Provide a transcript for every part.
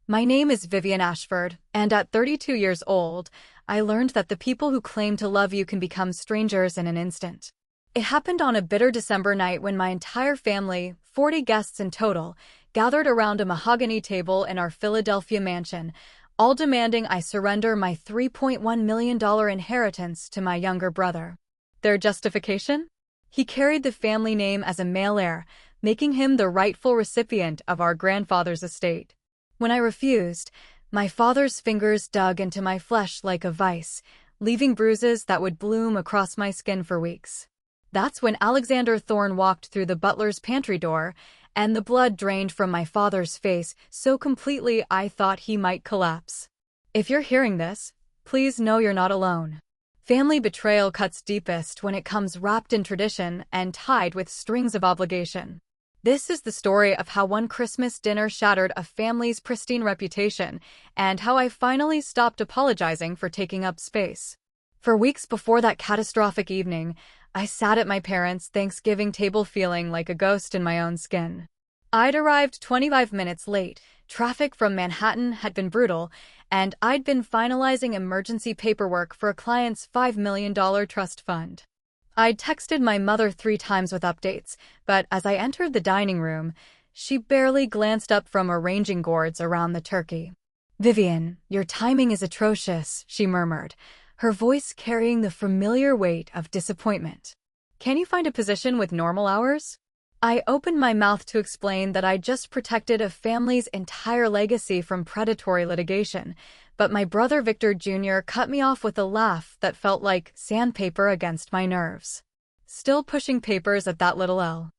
My name is Vivian Ashford, and at 32 years old, I learned that the people who claim to love you can become strangers in an instant. It happened on a bitter December night when my entire family, 40 guests in total, gathered around a mahogany table in our Philadelphia mansion, all demanding I surrender my $3.1 million inheritance to my younger brother. Their justification? He carried the family name as a male heir, making him the rightful recipient of our grandfather's estate. When I refused, my father's fingers dug into my flesh like a vice, leaving bruises that would bloom across my skin for weeks. That's when Alexander Thorne walked through the butler's pantry door, and the blood drained from my father's face so completely I thought he might collapse. If you're hearing this, please know you're not alone. Family betrayal cuts deepest when it comes wrapped in tradition and tied with strings of obligation. This is the story of how one Christmas dinner shattered a family's pristine reputation, and how I finally stopped apologizing for taking up space. For weeks before that catastrophic evening, I sat at my parents' Thanksgiving table feeling like a ghost in my own skin. I'd arrived 25 minutes late, traffic from Manhattan had been brutal, and I'd been finalizing emergency paperwork for a client's $5 million trust fund. I'd texted my mother 3 times with updates, but as I entered the dining room, she barely glanced up from arranging gourds around the turkey. "Vivian, your timing is atrocious," she murmured, her voice carrying the familiar weight of disappointment. "Can you find a position with normal hours?" I opened my mouth to explain that I'd just protected a family's entire legacy from predatory litigation, but my brother Victor Jr. cut me off with a laugh that felt like sandpaper against my nerves. "Still pushing papers at that little L.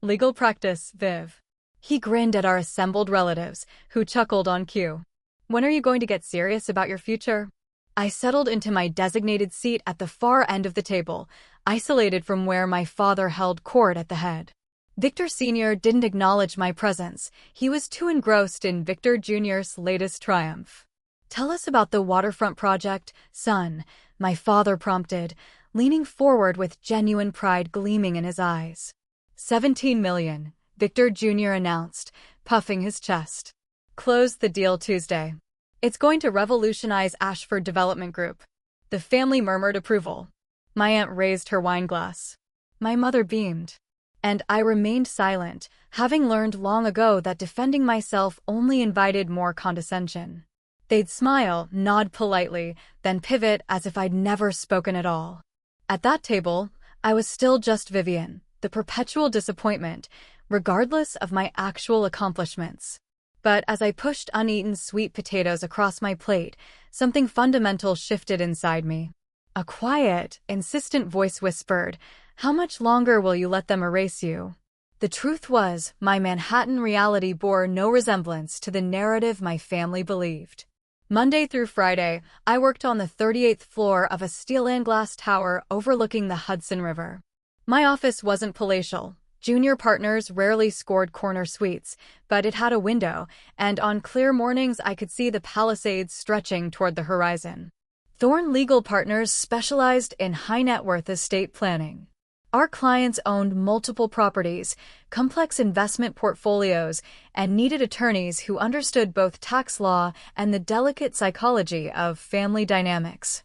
Legal practice, Viv." He grinned at our assembled relatives, who chuckled on cue. "When are you going to get serious about your future?" I settled into my designated seat at the far end of the table, isolated from where my father held court at the head. Victor Sr. didn't acknowledge my presence. He was too engrossed in Victor Jr.'s latest triumph. "Tell us about the waterfront project, son," my father prompted, leaning forward with genuine pride gleaming in his eyes. "17 million, Victor Jr. announced, puffing his chest. "Closed the deal Tuesday. It's going to revolutionize Ashford Development Group." The family murmured approval. My aunt raised her wine glass. My mother beamed. And I remained silent, having learned long ago that defending myself only invited more condescension. They'd smile, nod politely, then pivot as if I'd never spoken at all. At that table, I was still just Vivian, the perpetual disappointment, regardless of my actual accomplishments. But as I pushed uneaten sweet potatoes across my plate, something fundamental shifted inside me. A quiet, insistent voice whispered, "How much longer will you let them erase you?" The truth was, my Manhattan reality bore no resemblance to the narrative my family believed. Monday through Friday, I worked on the 38th floor of a steel and glass tower overlooking the Hudson River. My office wasn't palatial. Junior partners rarely scored corner suites, but it had a window, and on clear mornings I could see the Palisades stretching toward the horizon. Thorne Legal Partners specialized in high-net-worth estate planning. Our clients owned multiple properties, complex investment portfolios, and needed attorneys who understood both tax law and the delicate psychology of family dynamics.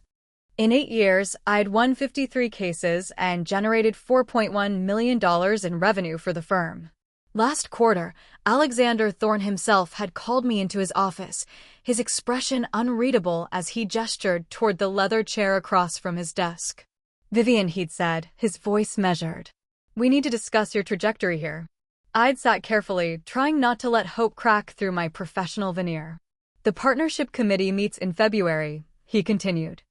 In 8 years, I'd won 53 cases and generated $4.1 million in revenue for the firm. Last quarter, Alexander Thorne himself had called me into his office, his expression unreadable as he gestured toward the leather chair across from his desk. "Vivian," he'd said, his voice measured. "We need to discuss your trajectory here." I'd sat carefully, trying not to let hope crack through my professional veneer. "The partnership committee meets in February," he continued.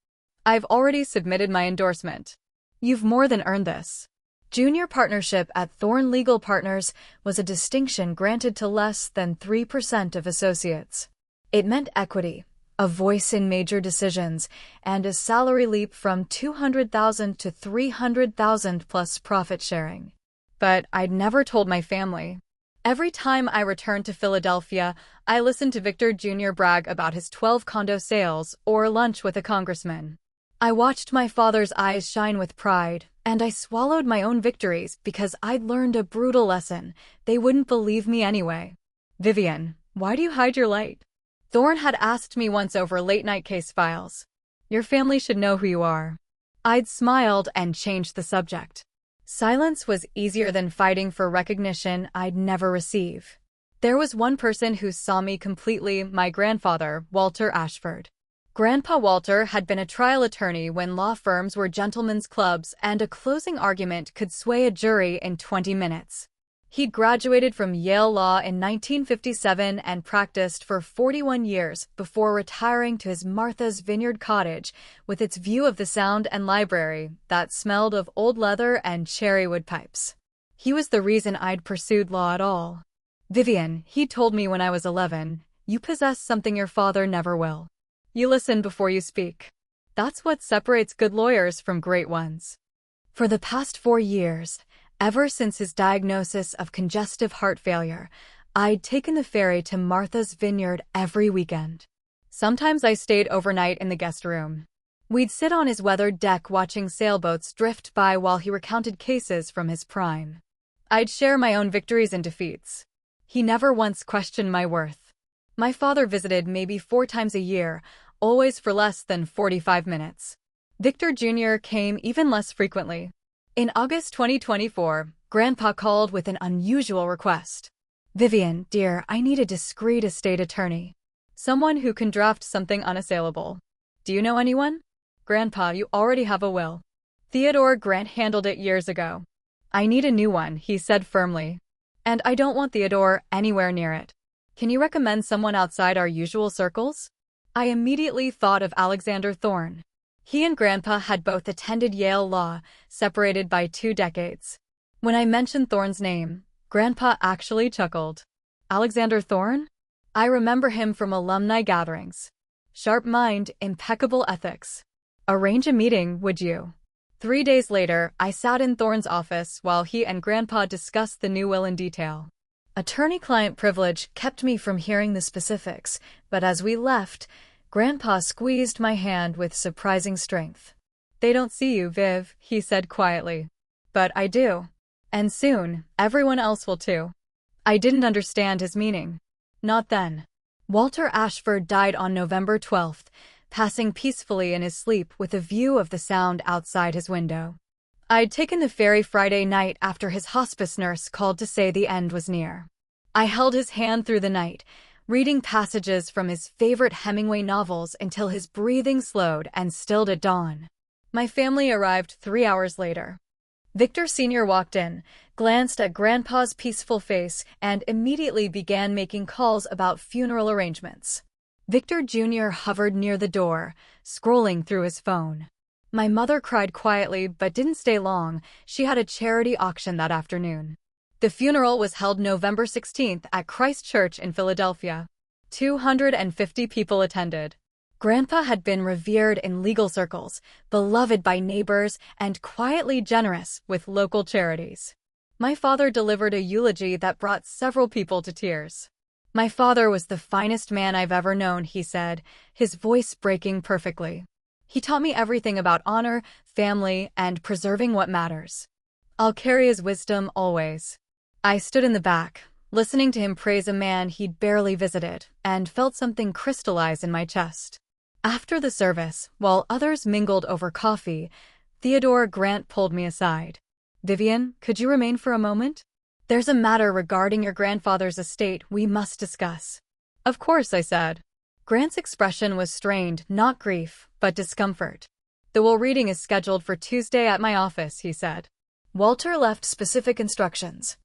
"I've already submitted my endorsement. You've more than earned this." Junior partnership at Thorne Legal Partners was a distinction granted to less than 3% of associates. It meant equity, a voice in major decisions, and a salary leap from $200,000 to $300,000 plus profit sharing. But I'd never told my family. Every time I returned to Philadelphia, I listened to Victor Jr. brag about his 12 condo sales or lunch with a congressman. I watched my father's eyes shine with pride, and I swallowed my own victories because I'd learned a brutal lesson. They wouldn't believe me anyway. "Vivian, why do you hide your light?" Thorne had asked me once over late-night case files. Your family should know who you are. I'd smiled and changed the subject. Silence was easier than fighting for recognition I'd never receive. There was one person who saw me completely, my grandfather, Walter Ashford. Grandpa Walter had been a trial attorney when law firms were gentlemen's clubs and a closing argument could sway a jury in 20 minutes. He'd graduated from Yale Law in 1957 and practiced for 41 years before retiring to his Martha's Vineyard cottage with its view of the Sound and library that smelled of old leather and cherrywood pipes. He was the reason I'd pursued law at all. Vivian, he told me when I was 11, you possess something your father never will. You listen before you speak. That's what separates good lawyers from great ones. For the past 4 years, ever since his diagnosis of congestive heart failure, I'd taken the ferry to Martha's Vineyard every weekend. Sometimes I stayed overnight in the guest room. We'd sit on his weathered deck watching sailboats drift by while he recounted cases from his prime. I'd share my own victories and defeats. He never once questioned my worth. My father visited maybe 4 times a year, always for less than 45 minutes. Victor Jr. came even less frequently. In August 2024, Grandpa called with an unusual request. Vivian, dear, I need a discreet estate attorney. Someone who can draft something unassailable. Do you know anyone? Grandpa, you already have a will. Theodore Grant handled it years ago. I need a new one, he said firmly. And I don't want Theodore anywhere near it. Can you recommend someone outside our usual circles? I immediately thought of Alexander Thorne. He and Grandpa had both attended Yale Law, separated by 2 decades. When I mentioned Thorne's name, Grandpa actually chuckled. Alexander Thorne? I remember him from alumni gatherings. Sharp mind, impeccable ethics. Arrange a meeting, would you? 3 days later, I sat in Thorne's office while he and Grandpa discussed the new will in detail. Attorney-client privilege kept me from hearing the specifics, but as we left, Grandpa squeezed my hand with surprising strength. They don't see you, Viv, he said quietly. But I do. And soon, everyone else will too. I didn't understand his meaning. Not then. Walter Ashford died on November 12th, passing peacefully in his sleep with a view of the Sound outside his window. I'd taken the ferry Friday night after his hospice nurse called to say the end was near. I held his hand through the night, reading passages from his favorite Hemingway novels until his breathing slowed and stilled at dawn. My family arrived 3 hours later. Victor Sr. walked in, glanced at Grandpa's peaceful face, and immediately began making calls about funeral arrangements. Victor Jr. hovered near the door, scrolling through his phone. My mother cried quietly but didn't stay long. She had a charity auction that afternoon. The funeral was held November 16th at Christ Church in Philadelphia. 250 people attended. Grandpa had been revered in legal circles, beloved by neighbors, and quietly generous with local charities. My father delivered a eulogy that brought several people to tears. My father was the finest man I've ever known, he said, his voice breaking perfectly. He taught me everything about honor, family, and preserving what matters. I'll carry his wisdom always. I stood in the back, listening to him praise a man he'd barely visited, and felt something crystallize in my chest. After the service, while others mingled over coffee, Theodore Grant pulled me aside. Vivian, could you remain for a moment? There's a matter regarding your grandfather's estate we must discuss. Of course, I said. Grant's expression was strained, not grief, but discomfort. The will reading is scheduled for Tuesday at my office, he said. Walter left specific instructions.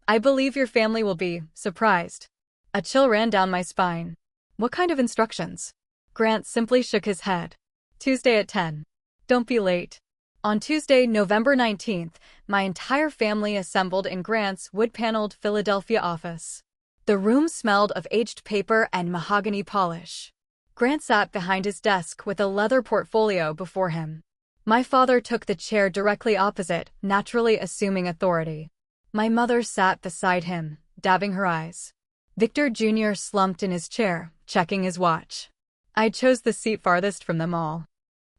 I believe your family will be surprised. A chill ran down my spine. What kind of instructions? Grant simply shook his head. Tuesday at 10. Don't be late. On Tuesday, November 19th, my entire family assembled in Grant's wood-paneled Philadelphia office. The room smelled of aged paper and mahogany polish. Grant sat behind his desk with a leather portfolio before him. My father took the chair directly opposite, naturally assuming authority. My mother sat beside him, dabbing her eyes. Victor Jr. slumped in his chair, checking his watch. I chose the seat farthest from them all.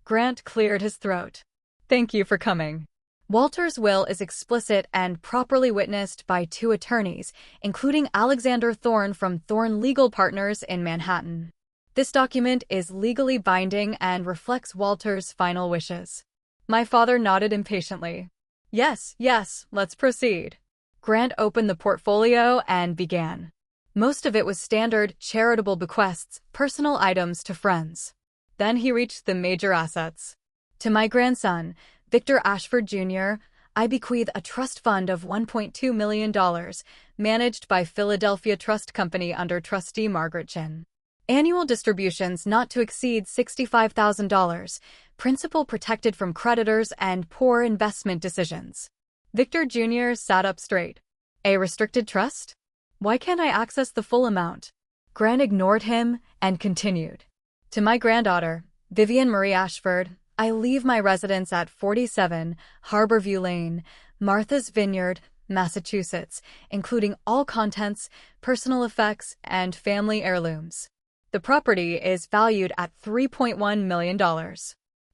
Grant cleared his throat. Thank you for coming. Walter's will is explicit and properly witnessed by 2 attorneys, including Alexander Thorne from Thorne Legal Partners in Manhattan. This document is legally binding and reflects Walter's final wishes. My father nodded impatiently. Yes, yes, let's proceed. Grant opened the portfolio and began. Most of it was standard, charitable bequests, personal items to friends. Then he reached the major assets. To my grandson, Victor Ashford Jr., I bequeath a trust fund of $1.2 million, managed by Philadelphia Trust Company under trustee Margaret Chin. Annual distributions not to exceed $65,000, principal protected from creditors and poor investment decisions. Victor Jr. sat up straight. A restricted trust? Why can't I access the full amount? Grant ignored him and continued. To my granddaughter, Vivian Marie Ashford, I leave my residence at 47 Harborview Lane, Martha's Vineyard, Massachusetts, including all contents, personal effects, and family heirlooms. The property is valued at $3.1 million.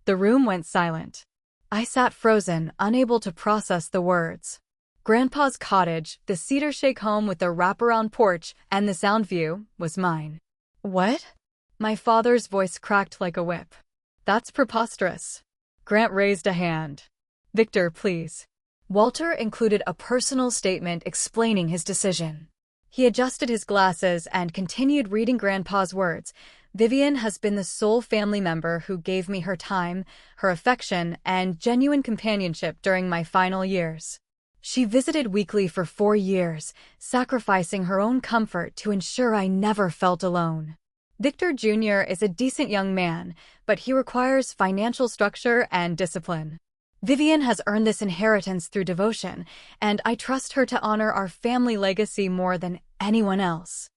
The room went silent. I sat frozen, unable to process the words. Grandpa's cottage, the cedar shake home with the wraparound porch and the sound view, was mine. What? My father's voice cracked like a whip. That's preposterous. Grant raised a hand. Victor, please. Walter included a personal statement explaining his decision. He adjusted his glasses and continued reading Grandpa's words. Vivian has been the sole family member who gave me her time, her affection, and genuine companionship during my final years. She visited weekly for 4 years, sacrificing her own comfort to ensure I never felt alone. Victor Jr. is a decent young man, but he requires financial structure and discipline. Vivian has earned this inheritance through devotion, and I trust her to honor our family legacy more than anyone else.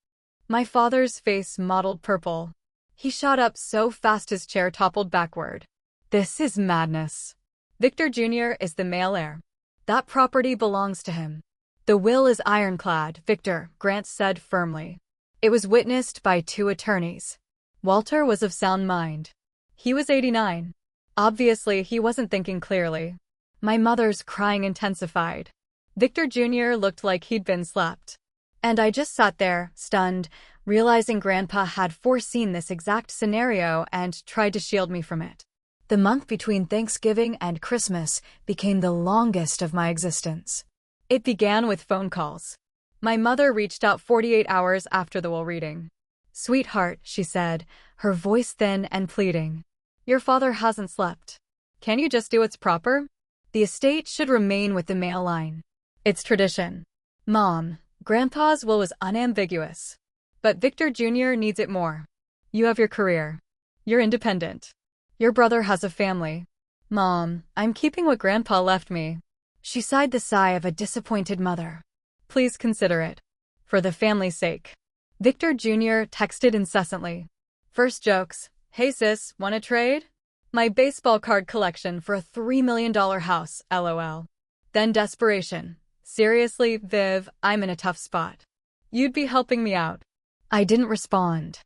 My father's face mottled purple. He shot up so fast his chair toppled backward. This is madness. Victor Jr. is the male heir. That property belongs to him. The will is ironclad, Victor, Grant said firmly. It was witnessed by 2 attorneys. Walter was of sound mind. He was 89. Obviously, he wasn't thinking clearly. My mother's crying intensified. Victor Jr. looked like he'd been slapped. And I just sat there, stunned, realizing Grandpa had foreseen this exact scenario and tried to shield me from it. The month between Thanksgiving and Christmas became the longest of my existence. It began with phone calls. My mother reached out 48 hours after the will reading. Sweetheart, she said, her voice thin and pleading. Your father hasn't slept. Can you just do what's proper? The estate should remain with the male line. It's tradition. Mom, Grandpa's will was unambiguous. But Victor Jr. needs it more. You have your career. You're independent. Your brother has a family. Mom, I'm keeping what Grandpa left me. She sighed the sigh of a disappointed mother. Please consider it. For the family's sake. Victor Jr. texted incessantly. First jokes. Hey sis, wanna trade? My baseball card collection for a $3 million house, LOL. Then desperation. Seriously, Viv, I'm in a tough spot. You'd be helping me out. I didn't respond.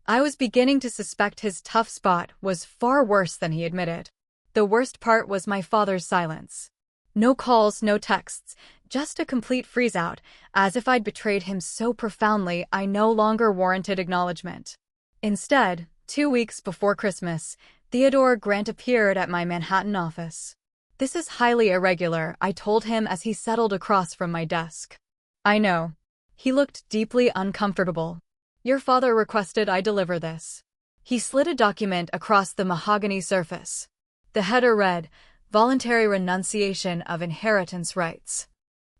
I was beginning to suspect his tough spot was far worse than he admitted. The worst part was my father's silence. No calls, no texts, just a complete freeze-out, as if I'd betrayed him so profoundly I no longer warranted acknowledgement. Instead, 2 weeks before Christmas, Theodore Grant appeared at my Manhattan office. This is highly irregular, I told him as he settled across from my desk. I know. He looked deeply uncomfortable. Your father requested I deliver this. He slid a document across the mahogany surface. The header read, Voluntary Renunciation of Inheritance Rights.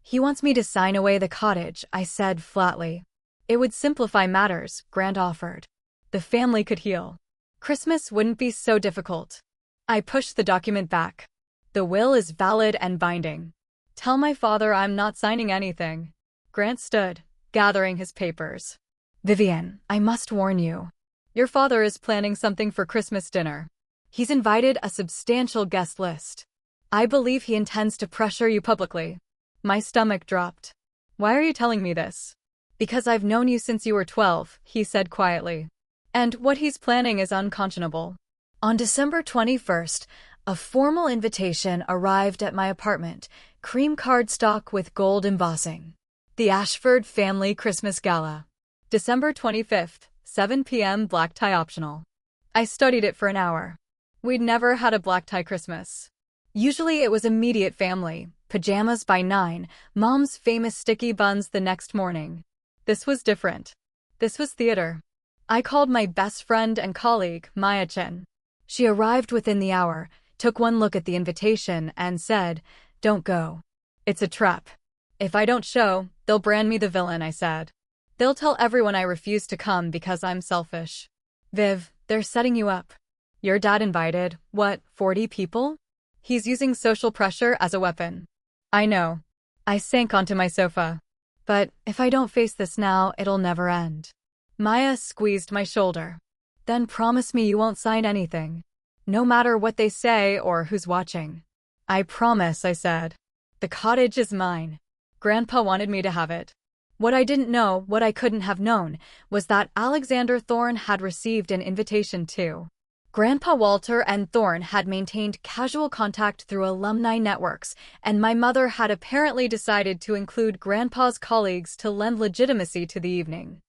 He wants me to sign away the cottage, I said flatly. It would simplify matters, Grant offered. The family could heal. Christmas wouldn't be so difficult. I pushed the document back. The will is valid and binding. Tell my father I'm not signing anything. Grant stood, gathering his papers. Vivian, I must warn you. Your father is planning something for Christmas dinner. He's invited a substantial guest list. I believe he intends to pressure you publicly. My stomach dropped. Why are you telling me this? Because I've known you since you were 12, he said quietly. And what he's planning is unconscionable. On December 21st, a formal invitation arrived at my apartment, cream cardstock with gold embossing. The Ashford Family Christmas Gala. December 25th, 7 p.m. black tie optional. I studied it for an hour. We'd never had a black tie Christmas. Usually it was immediate family, pajamas by 9, mom's famous sticky buns the next morning. This was different. This was theater. I called my best friend and colleague, Maya Chen. She arrived within the hour, took one look at the invitation, and said, "Don't go. It's a trap. If I don't show, they'll brand me the villain," I said. "They'll tell everyone I refuse to come because I'm selfish." "Viv, they're setting you up. Your dad invited, 40 people? He's using social pressure as a weapon." "I know." I sank onto my sofa. "But if I don't face this now, it'll never end." Maya squeezed my shoulder. "Then promise me you won't sign anything. No matter what they say or who's watching." "I promise," I said. "The cottage is mine. Grandpa wanted me to have it." What I didn't know, what I couldn't have known, was that Alexander Thorne had received an invitation too. Grandpa Walter and Thorne had maintained casual contact through alumni networks, and my mother had apparently decided to include Grandpa's colleagues to lend legitimacy to the evening.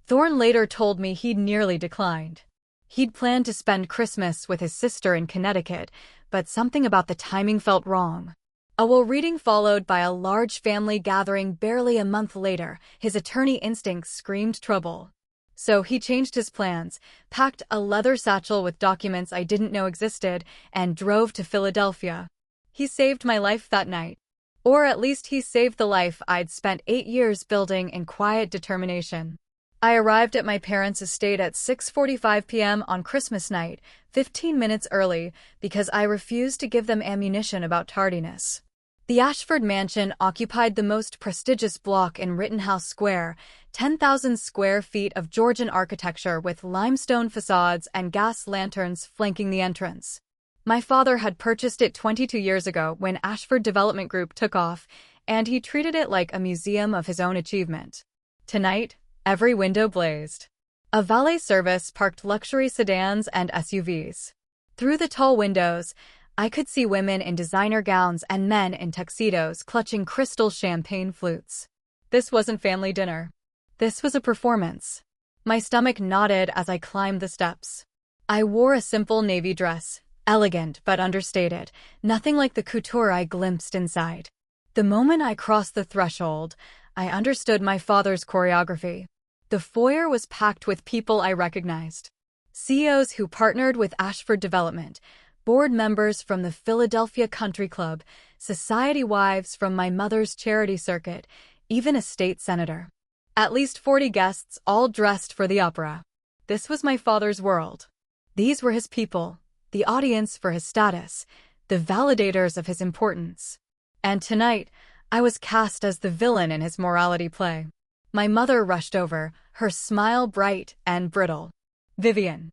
Thorne later told me he'd nearly declined. He'd planned to spend Christmas with his sister in Connecticut, but something about the timing felt wrong. A will reading followed by a large family gathering barely a month later, his attorney instincts screamed trouble. So he changed his plans, packed a leather satchel with documents I didn't know existed, and drove to Philadelphia. He saved my life that night. Or at least he saved the life I'd spent 8 years building in quiet determination. I arrived at my parents' estate at 6:45 p.m. on Christmas night, 15 minutes early, because I refused to give them ammunition about tardiness. The Ashford mansion occupied the most prestigious block in Rittenhouse Square, 10,000 square feet of Georgian architecture with limestone facades and gas lanterns flanking the entrance. My father had purchased it 22 years ago when Ashford Development Group took off, and he treated it like a museum of his own achievement. Tonight, every window blazed. A valet service parked luxury sedans and SUVs. Through the tall windows, I could see women in designer gowns and men in tuxedos clutching crystal champagne flutes. This wasn't family dinner. This was a performance. My stomach knotted as I climbed the steps. I wore a simple navy dress, elegant but understated, nothing like the couture I glimpsed inside. The moment I crossed the threshold, I understood my father's choreography. The foyer was packed with people I recognized. CEOs who partnered with Ashford Development, board members from the Philadelphia Country Club, society wives from my mother's charity circuit, even a state senator. At least 40 guests, all dressed for the opera. This was my father's world. These were his people, the audience for his status, the validators of his importance. And tonight, I was cast as the villain in his morality play. My mother rushed over, her smile bright and brittle. "Vivian,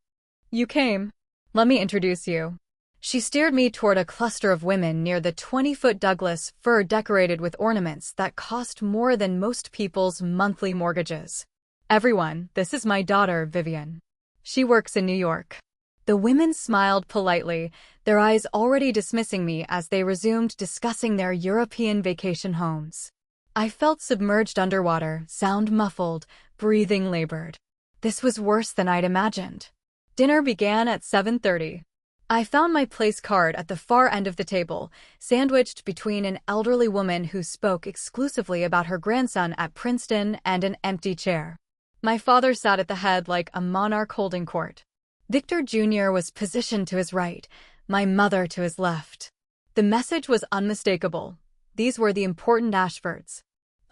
you came. Let me introduce you." She steered me toward a cluster of women near the 20-foot Douglas fir decorated with ornaments that cost more than most people's monthly mortgages. "Everyone, this is my daughter, Vivian. She works in New York." The women smiled politely, their eyes already dismissing me as they resumed discussing their European vacation homes. I felt submerged underwater, sound muffled, breathing labored. This was worse than I'd imagined. Dinner began at 7:30. I found my place card at the far end of the table, sandwiched between an elderly woman who spoke exclusively about her grandson at Princeton and an empty chair. My father sat at the head like a monarch holding court. Victor Jr. was positioned to his right, my mother to his left. The message was unmistakable. These were the important Ashfords.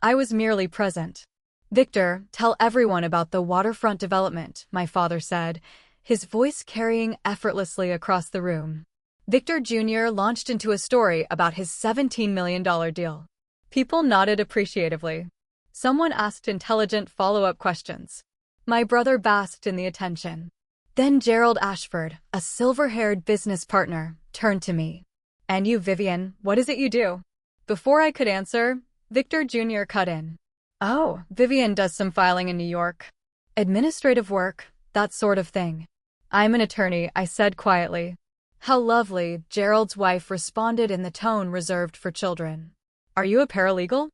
I was merely present. "Victor, tell everyone about the waterfront development," my father said, his voice carrying effortlessly across the room. Victor Jr. launched into a story about his $17 million deal. People nodded appreciatively. Someone asked intelligent follow-up questions. My brother basked in the attention. Then Gerald Ashford, a silver-haired business partner, turned to me. "And you, Vivian, what is it you do?" Before I could answer, Victor Jr. cut in. "Oh, Vivian does some filing in New York. Administrative work, that sort of thing." "I'm an attorney," I said quietly. "How lovely," Gerald's wife responded in the tone reserved for children. "Are you a paralegal?"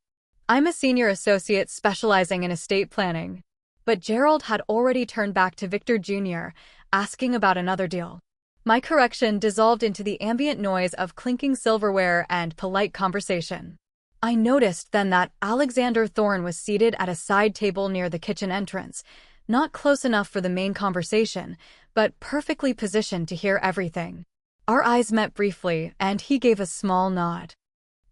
"I'm a senior associate specializing in estate planning." But Gerald had already turned back to Victor Jr., asking about another deal. My correction dissolved into the ambient noise of clinking silverware and polite conversation. I noticed then that Alexander Thorne was seated at a side table near the kitchen entrance, not close enough for the main conversation, but perfectly positioned to hear everything. Our eyes met briefly, and he gave a small nod.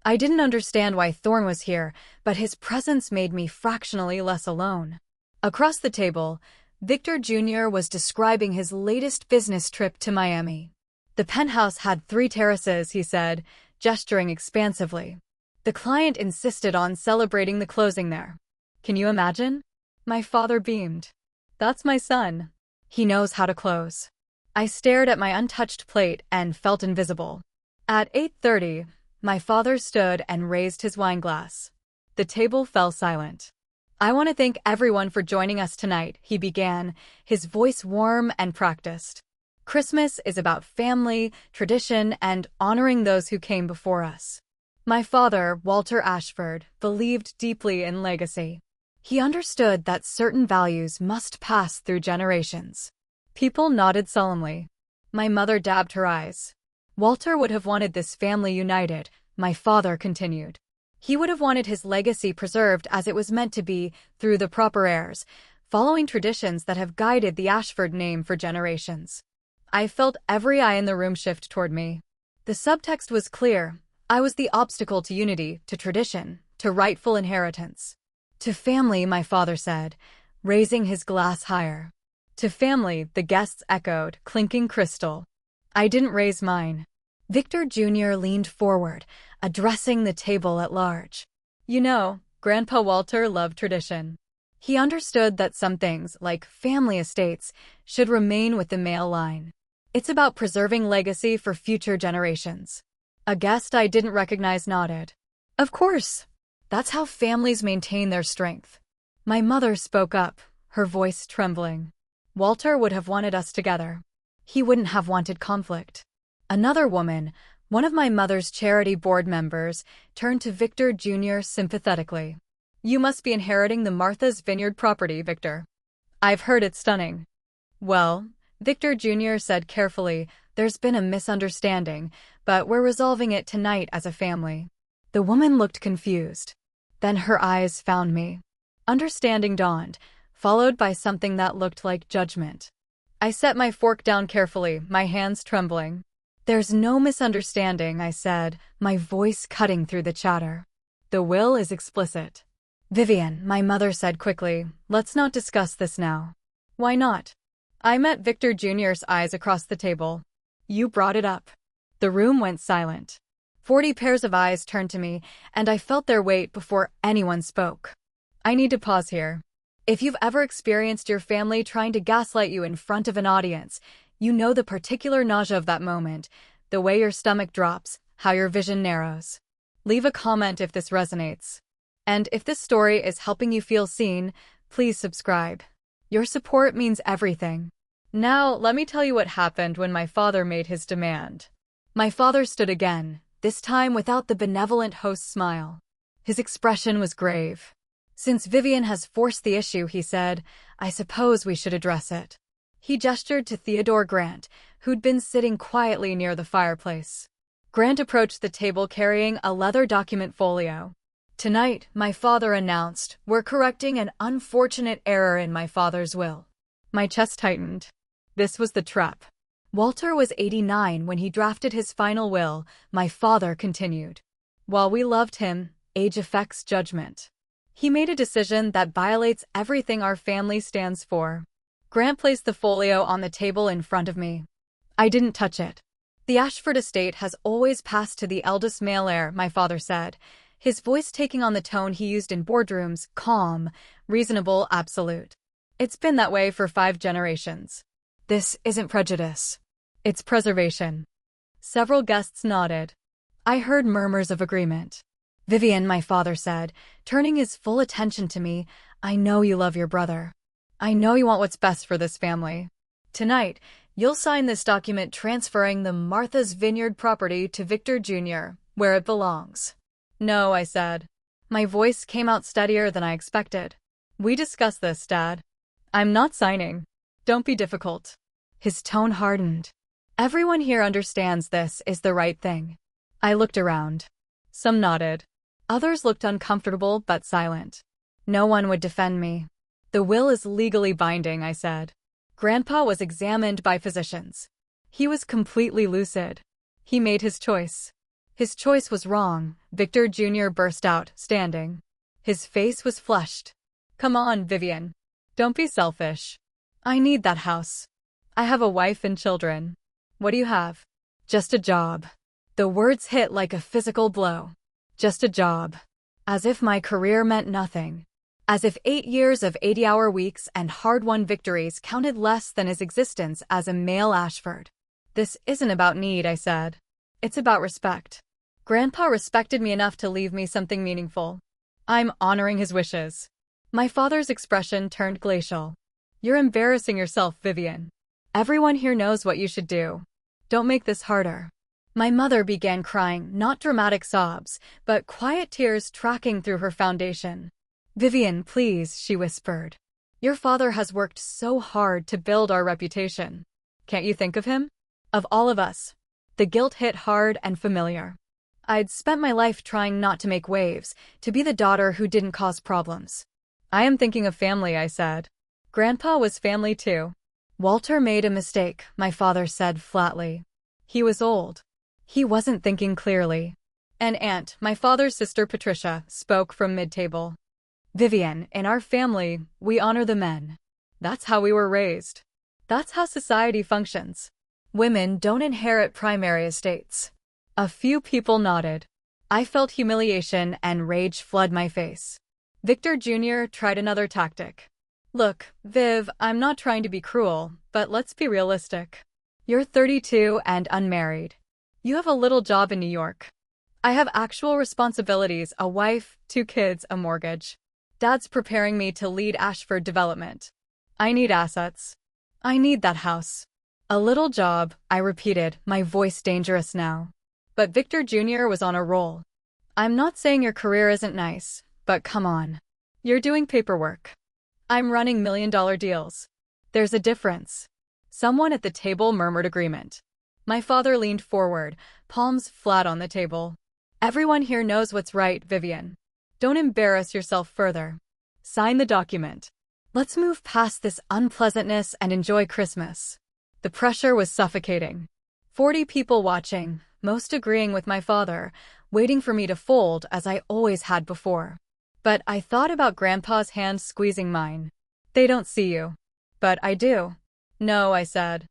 I didn't understand why Thorne was here, but his presence made me fractionally less alone. Across the table, Victor Jr. was describing his latest business trip to Miami. The penthouse had 3 terraces, he said, gesturing expansively. The client insisted on celebrating the closing there. Can you imagine? My father beamed. That's my son. He knows how to close. I stared at my untouched plate and felt invisible. At 8:30, my father stood and raised his wineglass. The table fell silent. I want to thank everyone for joining us tonight, he began, his voice warm and practiced. Christmas is about family, tradition, and honoring those who came before us. My father, Walter Ashford, believed deeply in legacy. He understood that certain values must pass through generations. People nodded solemnly. My mother dabbed her eyes. Walter would have wanted this family united, my father continued. He would have wanted his legacy preserved as it was meant to be, through the proper heirs, following traditions that have guided the Ashford name for generations. I felt every eye in the room shift toward me. The subtext was clear. I was the obstacle to unity, to tradition, to rightful inheritance. To family, my father said, raising his glass higher. To family, the guests echoed, clinking crystal. I didn't raise mine. Victor Jr. leaned forward, addressing the table at large. You know, Grandpa Walter loved tradition. He understood that some things, like family estates, should remain with the male line. It's about preserving legacy for future generations. A guest I didn't recognize nodded. Of course. That's how families maintain their strength. My mother spoke up, her voice trembling. Walter would have wanted us together. He wouldn't have wanted conflict. Another woman, one of my mother's charity board members, turned to Victor Jr. sympathetically. You must be inheriting the Martha's Vineyard property, Victor. I've heard it's stunning. Well, Victor Jr. said carefully, there's been a misunderstanding, but we're resolving it tonight as a family. The woman looked confused. Then her eyes found me. Understanding dawned, followed by something that looked like judgment. I set my fork down carefully, my hands trembling. There's no misunderstanding, I said, my voice cutting through the chatter. The will is explicit. Vivian, my mother said quickly, let's not discuss this now. Why not? I met Victor Jr.'s eyes across the table. You brought it up. The room went silent. 40 pairs of eyes turned to me, and I felt their weight before anyone spoke. I need to pause here. If you've ever experienced your family trying to gaslight you in front of an audience, you know the particular nausea of that moment, the way your stomach drops, how your vision narrows. Leave a comment if this resonates. And if this story is helping you feel seen, please subscribe. Your support means everything. Now, let me tell you what happened when my father made his demand. My father stood again, this time without the benevolent host's smile. His expression was grave. Since Vivian has forced the issue, he said, I suppose we should address it. He gestured to Theodore Grant, who'd been sitting quietly near the fireplace. Grant approached the table carrying a leather document folio. Tonight, my father announced, we're correcting an unfortunate error in my father's will. My chest tightened. This was the trap. Walter was 89 when he drafted his final will, my father continued. While we loved him, age affects judgment. He made a decision that violates everything our family stands for. Grant placed the folio on the table in front of me. I didn't touch it. The Ashford estate has always passed to the eldest male heir, my father said, his voice taking on the tone he used in boardrooms, calm, reasonable, absolute. It's been that way for 5 generations. This isn't prejudice. It's preservation. Several guests nodded. I heard murmurs of agreement. Vivian, my father said, turning his full attention to me, I know you love your brother. I know you want what's best for this family. Tonight, you'll sign this document transferring the Martha's Vineyard property to Victor Jr., where it belongs. No, I said. My voice came out steadier than I expected. We discussed this, Dad. I'm not signing. Don't be difficult. His tone hardened. Everyone here understands this is the right thing. I looked around. Some nodded. Others looked uncomfortable but silent. No one would defend me. The will is legally binding, I said. Grandpa was examined by physicians. He was completely lucid. He made his choice. His choice was wrong, Victor Jr. burst out, standing. His face was flushed. Come on, Vivian. Don't be selfish. I need that house. I have a wife and children. What do you have? Just a job. The words hit like a physical blow. Just a job. As if my career meant nothing. As if 8 years of 80-hour weeks and hard-won victories counted less than his existence as a male Ashford. This isn't about need, I said. It's about respect. Grandpa respected me enough to leave me something meaningful. I'm honoring his wishes. My father's expression turned glacial. You're embarrassing yourself, Vivian. Everyone here knows what you should do. Don't make this harder. My mother began crying, not dramatic sobs, but quiet tears tracking through her foundation. Vivian, please, she whispered. Your father has worked so hard to build our reputation. Can't you think of him? Of all of us. The guilt hit hard and familiar. I'd spent my life trying not to make waves, to be the daughter who didn't cause problems. I am thinking of family, I said. Grandpa was family too. Walter made a mistake, my father said flatly. He was old. He wasn't thinking clearly. An aunt, my father's sister Patricia, spoke from mid-table. Vivian, in our family, we honor the men. That's how we were raised. That's how society functions. Women don't inherit primary estates. A few people nodded. I felt humiliation and rage flood my face. Victor Jr. tried another tactic. Look, Viv, I'm not trying to be cruel, but let's be realistic. You're 32 and unmarried. You have a little job in New York. I have actual responsibilities, a wife, 2 kids, a mortgage. Dad's preparing me to lead Ashford development. I need assets. I need that house. A little job, I repeated, my voice dangerous now. But Victor Jr. was on a roll. I'm not saying your career isn't nice, but come on. You're doing paperwork. I'm running million-dollar deals. There's a difference. Someone at the table murmured agreement. My father leaned forward, palms flat on the table. Everyone here knows what's right, Vivian. Don't embarrass yourself further. Sign the document. Let's move past this unpleasantness and enjoy Christmas. The pressure was suffocating. 40 people watching, most agreeing with my father, waiting for me to fold as I always had before. But I thought about Grandpa's hand squeezing mine. They don't see you. But I do. No, I said.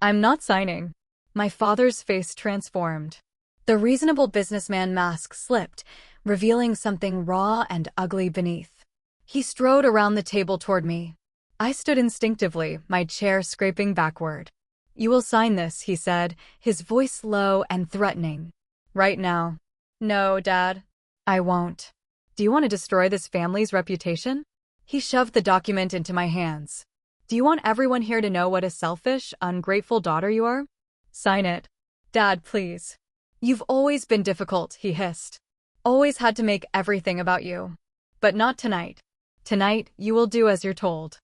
I'm not signing. My father's face transformed. The reasonable businessman mask slipped, revealing something raw and ugly beneath. He strode around the table toward me. I stood instinctively, my chair scraping backward. You will sign this, he said, his voice low and threatening. Right now. No, Dad. I won't. Do you want to destroy this family's reputation? He shoved the document into my hands. Do you want everyone here to know what a selfish, ungrateful daughter you are? Sign it. Dad, please. You've always been difficult, he hissed. Always had to make everything about you. But not tonight. Tonight, you will do as you're told.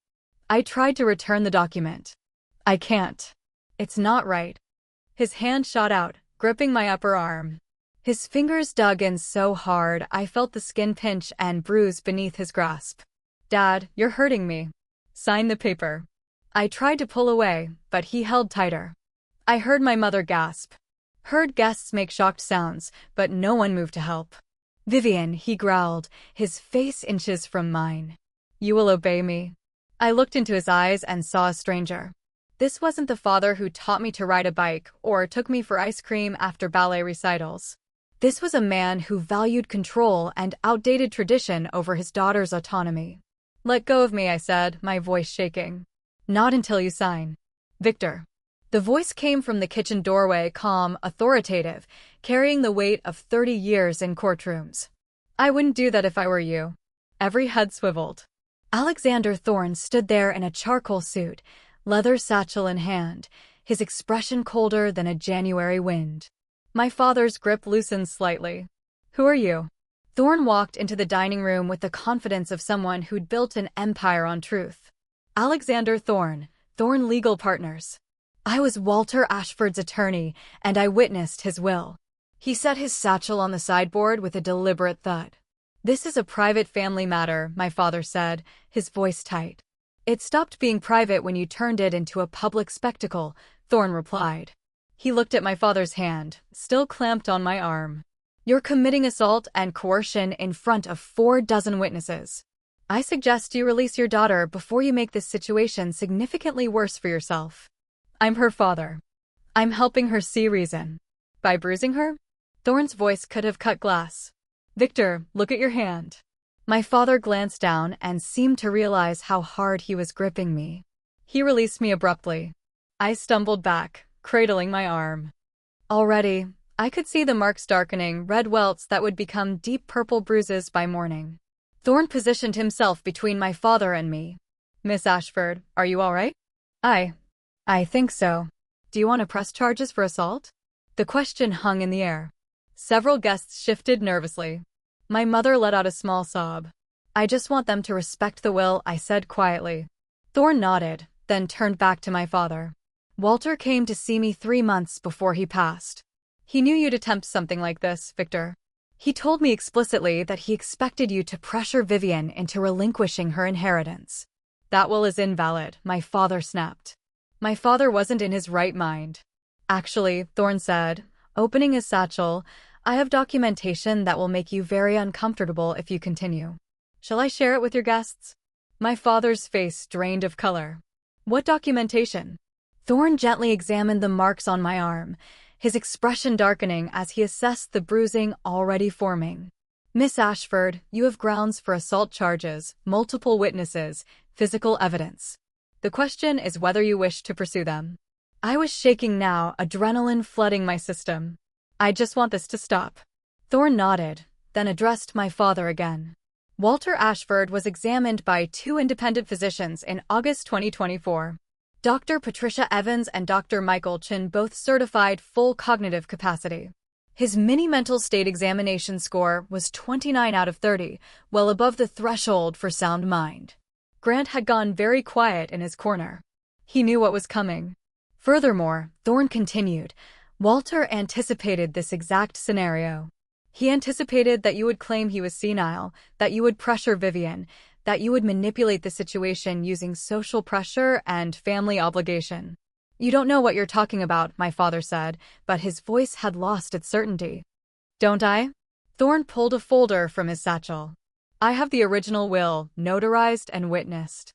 I tried to return the document. I can't. It's not right. His hand shot out, gripping my upper arm. His fingers dug in so hard I felt the skin pinch and bruise beneath his grasp. Dad, you're hurting me. Sign the paper. I tried to pull away, but he held tighter. I heard my mother gasp. Heard guests make shocked sounds, but no one moved to help. Vivian, he growled, his face inches from mine. You will obey me. I looked into his eyes and saw a stranger. This wasn't the father who taught me to ride a bike or took me for ice cream after ballet recitals. This was a man who valued control and outdated tradition over his daughter's autonomy. Let go of me, I said, my voice shaking. Not until you sign. Victor. The voice came from the kitchen doorway, calm, authoritative, carrying the weight of 30 years in courtrooms. I wouldn't do that if I were you. Every head swiveled. Alexander Thorne stood there in a charcoal suit, leather satchel in hand, his expression colder than a January wind. My father's grip loosened slightly. Who are you? Thorne walked into the dining room with the confidence of someone who'd built an empire on truth. Alexander Thorne, Thorne Legal Partners. I was Walter Ashford's attorney, and I witnessed his will. He set his satchel on the sideboard with a deliberate thud. This is a private family matter, my father said, his voice tight. It stopped being private when you turned it into a public spectacle, Thorne replied. He looked at my father's hand, still clamped on my arm. You're committing assault and coercion in front of 4 dozen witnesses. I suggest you release your daughter before you make this situation significantly worse for yourself. I'm her father. I'm helping her see reason. By bruising her? Thorne's voice could have cut glass. Victor, look at your hand. My father glanced down and seemed to realize how hard he was gripping me. He released me abruptly. I stumbled back, cradling my arm. Already, I could see the marks darkening, red welts that would become deep purple bruises by morning. Thorne positioned himself between my father and me. Miss Ashford, are you all right? I think so. Do you want to press charges for assault? The question hung in the air. Several guests shifted nervously. My mother let out a small sob. I just want them to respect the will, I said quietly. Thorne nodded, then turned back to my father. Walter came to see me 3 months before he passed. He knew you'd attempt something like this, Victor. He told me explicitly that he expected you to pressure Vivian into relinquishing her inheritance. That will is invalid, my father snapped. My father wasn't in his right mind. Actually, Thorne said, opening his satchel, I have documentation that will make you very uncomfortable if you continue. Shall I share it with your guests? My father's face drained of color. What documentation? Thorne gently examined the marks on my arm, his expression darkening as he assessed the bruising already forming. Miss Ashford, you have grounds for assault charges, multiple witnesses, physical evidence. The question is whether you wish to pursue them. I was shaking now, adrenaline flooding my system. I just want this to stop. Thorne nodded, then addressed my father again. Walter Ashford was examined by 2 independent physicians in August 2024. Dr. Patricia Evans and Dr. Michael Chin both certified full cognitive capacity. His mini-mental state examination score was 29 out of 30, well above the threshold for sound mind. Grant had gone very quiet in his corner. He knew what was coming. Furthermore, Thorne continued, Walter anticipated this exact scenario. He anticipated that you would claim he was senile, that you would pressure Vivian, that you would manipulate the situation using social pressure and family obligation. You don't know what you're talking about, my father said, but his voice had lost its certainty. Don't I? Thorne pulled a folder from his satchel. I have the original will, notarized and witnessed.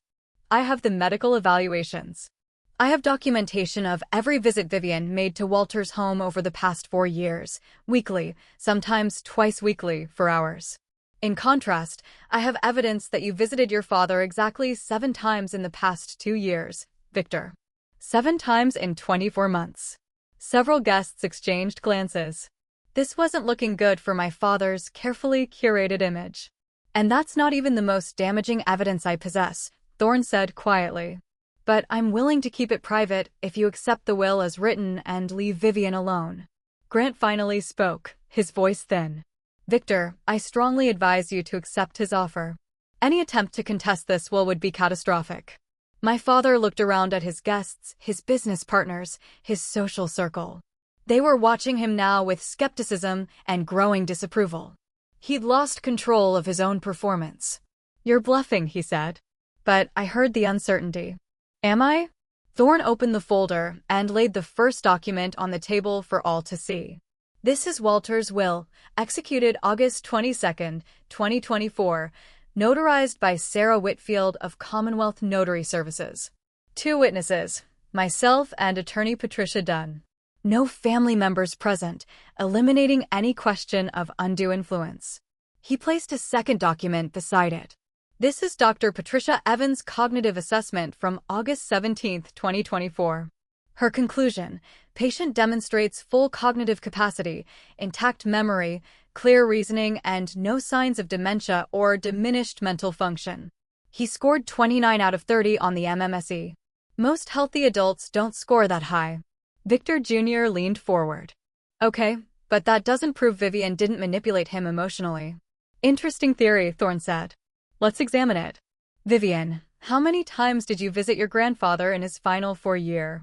I have the medical evaluations. I have documentation of every visit Vivian made to Walter's home over the past 4 years, weekly, sometimes twice weekly, for hours. In contrast, I have evidence that you visited your father exactly 7 times in the past 2 years, Victor. 7 times in 24 months. Several guests exchanged glances. This wasn't looking good for my father's carefully curated image. And that's not even the most damaging evidence I possess, Thorne said quietly. But I'm willing to keep it private if you accept the will as written and leave Vivian alone. Grant finally spoke, his voice thin. Victor, I strongly advise you to accept his offer. Any attempt to contest this will would be catastrophic. My father looked around at his guests, his business partners, his social circle. They were watching him now with skepticism and growing disapproval. He'd lost control of his own performance. You're bluffing, he said. But I heard the uncertainty. Am I? Thorne opened the folder and laid the first document on the table for all to see. This is Walter's will, executed August 22, 2024, notarized by Sarah Whitfield of Commonwealth Notary Services. 2 witnesses, myself and attorney Patricia Dunn. No family members present, eliminating any question of undue influence. He placed a second document beside it. This is Dr. Patricia Evans' cognitive assessment from August 17, 2024. Her conclusion, patient demonstrates full cognitive capacity, intact memory, clear reasoning, and no signs of dementia or diminished mental function. He scored 29 out of 30 on the MMSE. Most healthy adults don't score that high. Victor Jr. leaned forward. Okay, but that doesn't prove Vivian didn't manipulate him emotionally. Interesting theory, Thorne said. Let's examine it. Vivian, How many times did you visit your grandfather in his final 4 years?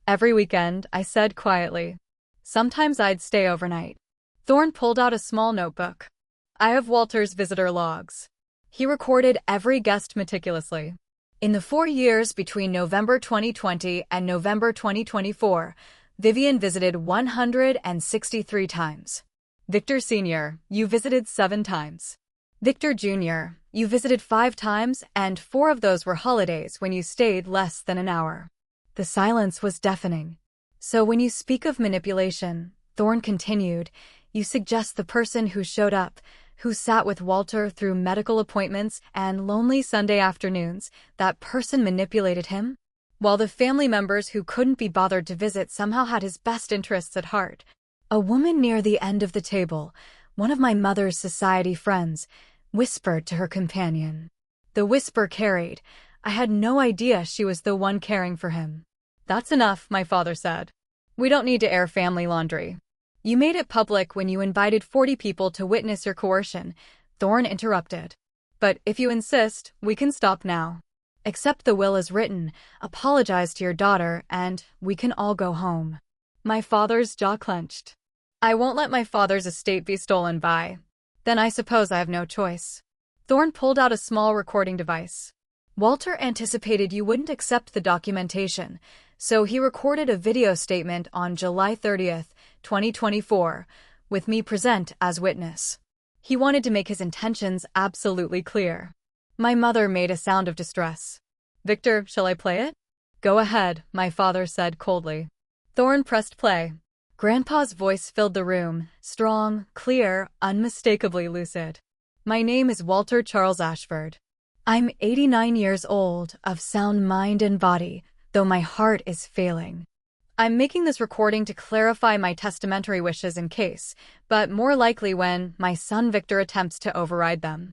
Every weekend, I said quietly. Sometimes I'd stay overnight. Thorne pulled out a small notebook. I have Walter's visitor logs. He recorded every guest meticulously. In the 4 years between November 2020 and November 2024, Vivian visited 163 times. Victor Sr., you visited 7 times. Victor Jr., you visited 5 times, and 4 of those were holidays when you stayed less than an hour. The silence was deafening. So when you speak of manipulation, Thorne continued, you suggest the person who showed up, who sat with Walter through medical appointments and lonely Sunday afternoons, that person manipulated him? While the family members who couldn't be bothered to visit somehow had his best interests at heart. A woman near the end of the table, one of my mother's society friends, whispered to her companion. The whisper carried. I had no idea she was the one caring for him. That's enough, my father said. We don't need to air family laundry. You made it public when you invited 40 people to witness your coercion, Thorne interrupted. But if you insist, we can stop now. Accept the will as written, apologize to your daughter, and we can all go home. My father's jaw clenched. I won't let my father's estate be stolen by. Then I suppose I have no choice. Thorne pulled out a small recording device. Walter anticipated you wouldn't accept the documentation, so he recorded a video statement on July 30th, 2024, with me present as witness. He wanted to make his intentions absolutely clear. My mother made a sound of distress. Victor, shall I play it? Go ahead, my father said coldly. Thorne pressed play. Grandpa's voice filled the room, strong, clear, unmistakably lucid. My name is Walter Charles Ashford. I'm 89 years old, of sound mind and body, though my heart is failing. I'm making this recording to clarify my testamentary wishes in case, but more likely when my son Victor attempts to override them.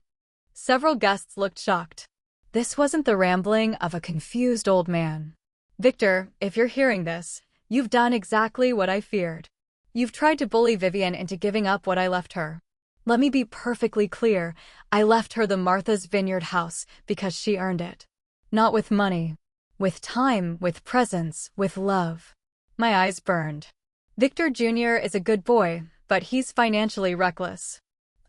Several guests looked shocked. This wasn't the rambling of a confused old man. Victor, if you're hearing this, you've done exactly what I feared. You've tried to bully Vivian into giving up what I left her. Let me be perfectly clear, I left her the Martha's Vineyard house because she earned it. Not with money. With time, with presence, with love. My eyes burned. Victor Jr. is a good boy, but he's financially reckless.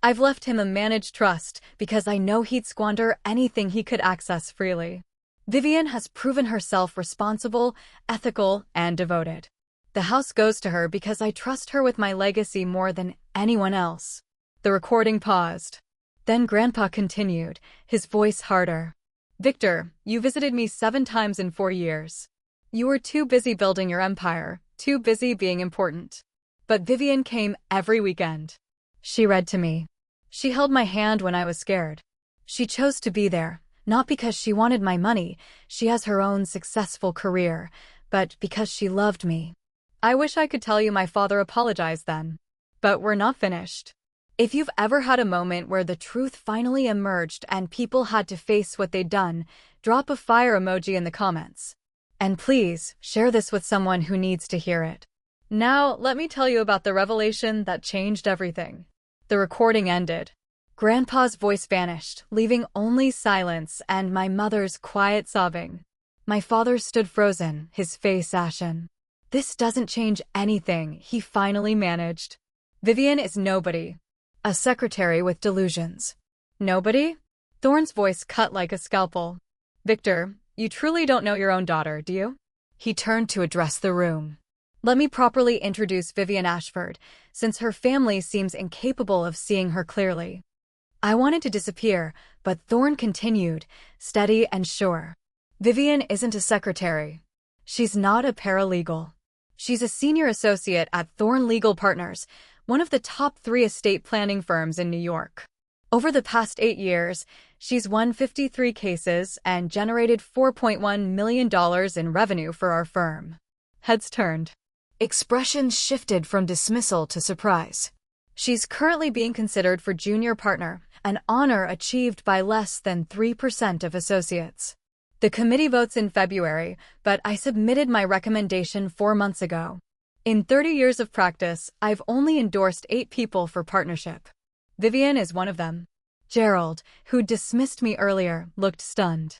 I've left him a managed trust because I know he'd squander anything he could access freely. Vivian has proven herself responsible, ethical, and devoted. The house goes to her because I trust her with my legacy more than anyone else. The recording paused. Then Grandpa continued, his voice harder. Victor, you visited me 7 times in 4 years. You were too busy building your empire, too busy being important. But Vivian came every weekend. She read to me. She held my hand when I was scared. She chose to be there, not because she wanted my money, she has her own successful career, but because she loved me. I wish I could tell you my father apologized then. But we're not finished. If you've ever had a moment where the truth finally emerged and people had to face what they'd done, drop a fire emoji in the comments. And please, share this with someone who needs to hear it. Now, let me tell you about the revelation that changed everything. The recording ended. Grandpa's voice vanished, leaving only silence and my mother's quiet sobbing. My father stood frozen, his face ashen. This doesn't change anything, he finally managed. Vivian is nobody. A secretary with delusions. Nobody? Thorne's voice cut like a scalpel. Victor, you truly don't know your own daughter, do you? He turned to address the room. Let me properly introduce Vivian Ashford, since her family seems incapable of seeing her clearly. I wanted to disappear, but Thorne continued, steady and sure. Vivian isn't a secretary. She's not a paralegal. She's a senior associate at Thorne Legal Partners, one of the top 3 estate planning firms in New York. Over the past 8 years, she's won 53 cases and generated $4.1 million in revenue for our firm. Heads turned. Expressions shifted from dismissal to surprise. She's currently being considered for junior partner, an honor achieved by less than 3% of associates. The committee votes in February, but I submitted my recommendation 4 months ago. In 30 years of practice, I've only endorsed 8 people for partnership. Vivian is one of them. Gerald, who dismissed me earlier, looked stunned.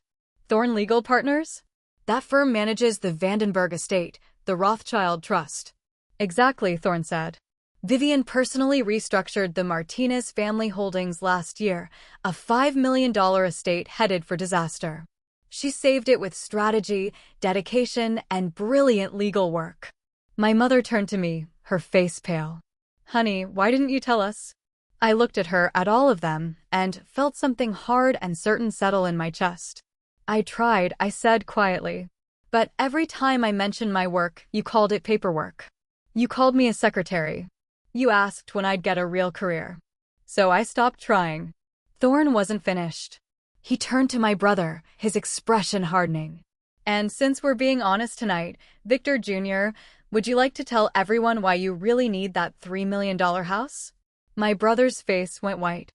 Thorn Legal Partners? That firm manages the Vandenberg estate, the Rothschild Trust. Exactly, Thorn said. Vivian personally restructured the Martinez family holdings last year, a $5 million estate headed for disaster. She saved it with strategy, dedication, and brilliant legal work. My mother turned to me, her face pale. Honey, why didn't you tell us? I looked at her, at all of them, and felt something hard and certain settle in my chest. I tried, I said quietly. But every time I mentioned my work, you called it paperwork. You called me a secretary. You asked when I'd get a real career. So I stopped trying. Thorn wasn't finished. He turned to my brother, his expression hardening. And since we're being honest tonight, Victor Jr., would you like to tell everyone why you really need that $3 million house? My brother's face went white.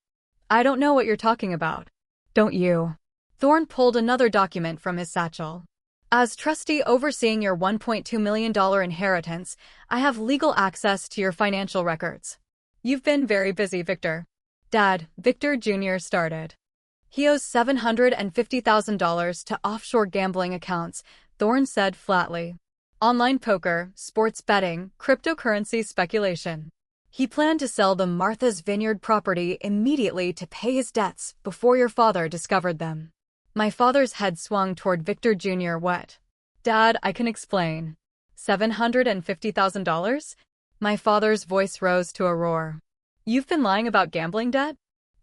I don't know what you're talking about. Don't you? Thorn pulled another document from his satchel. As trustee overseeing your $1.2 million inheritance, I have legal access to your financial records. You've been very busy, Victor. Dad, Victor Jr. started. He owes $750,000 to offshore gambling accounts, Thorn said flatly. Online poker, sports betting, cryptocurrency speculation. He planned to sell the Martha's Vineyard property immediately to pay his debts before your father discovered them. My father's head swung toward Victor Jr. What? Dad, I can explain. $750,000? My father's voice rose to a roar. You've been lying about gambling debt?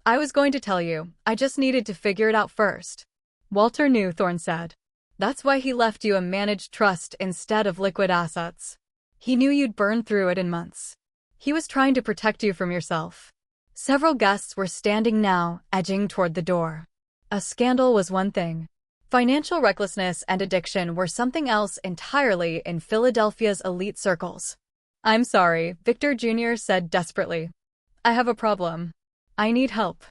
I was going to tell you, I just needed to figure it out first. Walter knew, Thorn said. That's why he left you a managed trust instead of liquid assets. He knew you'd burn through it in months. He was trying to protect you from yourself. Several guests were standing now, edging toward the door. A scandal was one thing. Financial recklessness and addiction were something else entirely in Philadelphia's elite circles. I'm sorry, Victor Jr. said desperately. I have a problem. I need help.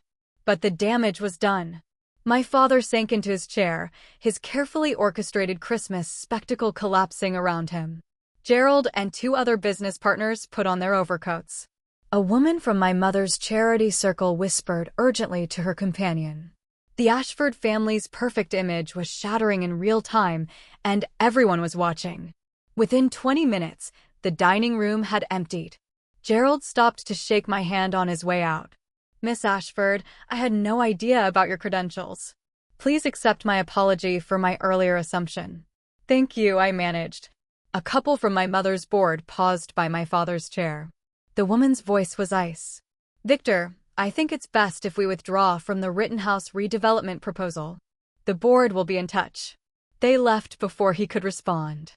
But the damage was done. My father sank into his chair, his carefully orchestrated Christmas spectacle collapsing around him. Gerald and two other business partners put on their overcoats. A woman from my mother's charity circle whispered urgently to her companion. The Ashford family's perfect image was shattering in real time, and everyone was watching. Within 20 minutes, the dining room had emptied. Gerald stopped to shake my hand on his way out. Miss Ashford, I had no idea about your credentials. Please accept my apology for my earlier assumption. Thank you, I managed. A couple from my mother's board paused by my father's chair. The woman's voice was ice. Victor, I think it's best if we withdraw from the Rittenhouse redevelopment proposal. The board will be in touch. They left before he could respond.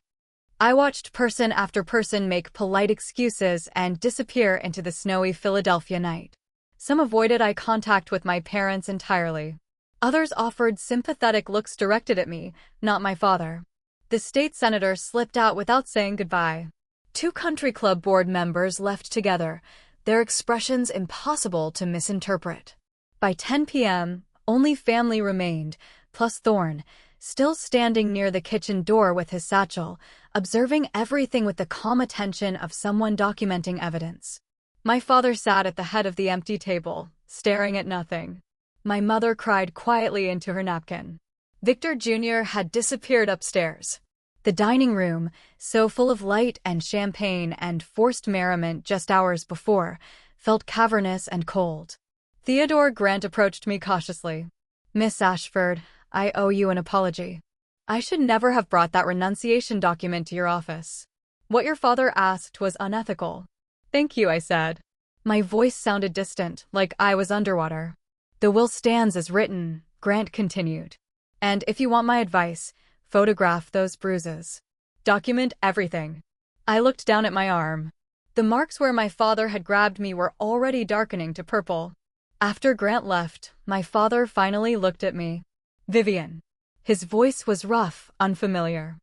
I watched person after person make polite excuses and disappear into the snowy Philadelphia night. Some avoided eye contact with my parents entirely. Others offered sympathetic looks directed at me, not my father. The state senator slipped out without saying goodbye. Two country club board members left together, their expressions impossible to misinterpret. By 10 p.m., only family remained, plus Thorn, still standing near the kitchen door with his satchel, observing everything with the calm attention of someone documenting evidence. My father sat at the head of the empty table, staring at nothing. My mother cried quietly into her napkin. Victor Jr. had disappeared upstairs. The dining room, so full of light and champagne and forced merriment just hours before, felt cavernous and cold. Theodore Grant approached me cautiously. Miss Ashford, I owe you an apology. I should never have brought that renunciation document to your office. What your father asked was unethical. Thank you, I said. My voice sounded distant, like I was underwater. The will stands as written, Grant continued. And if you want my advice, photograph those bruises. Document everything. I looked down at my arm. The marks where my father had grabbed me were already darkening to purple. After Grant left, my father finally looked at me. Vivian. His voice was rough, unfamiliar.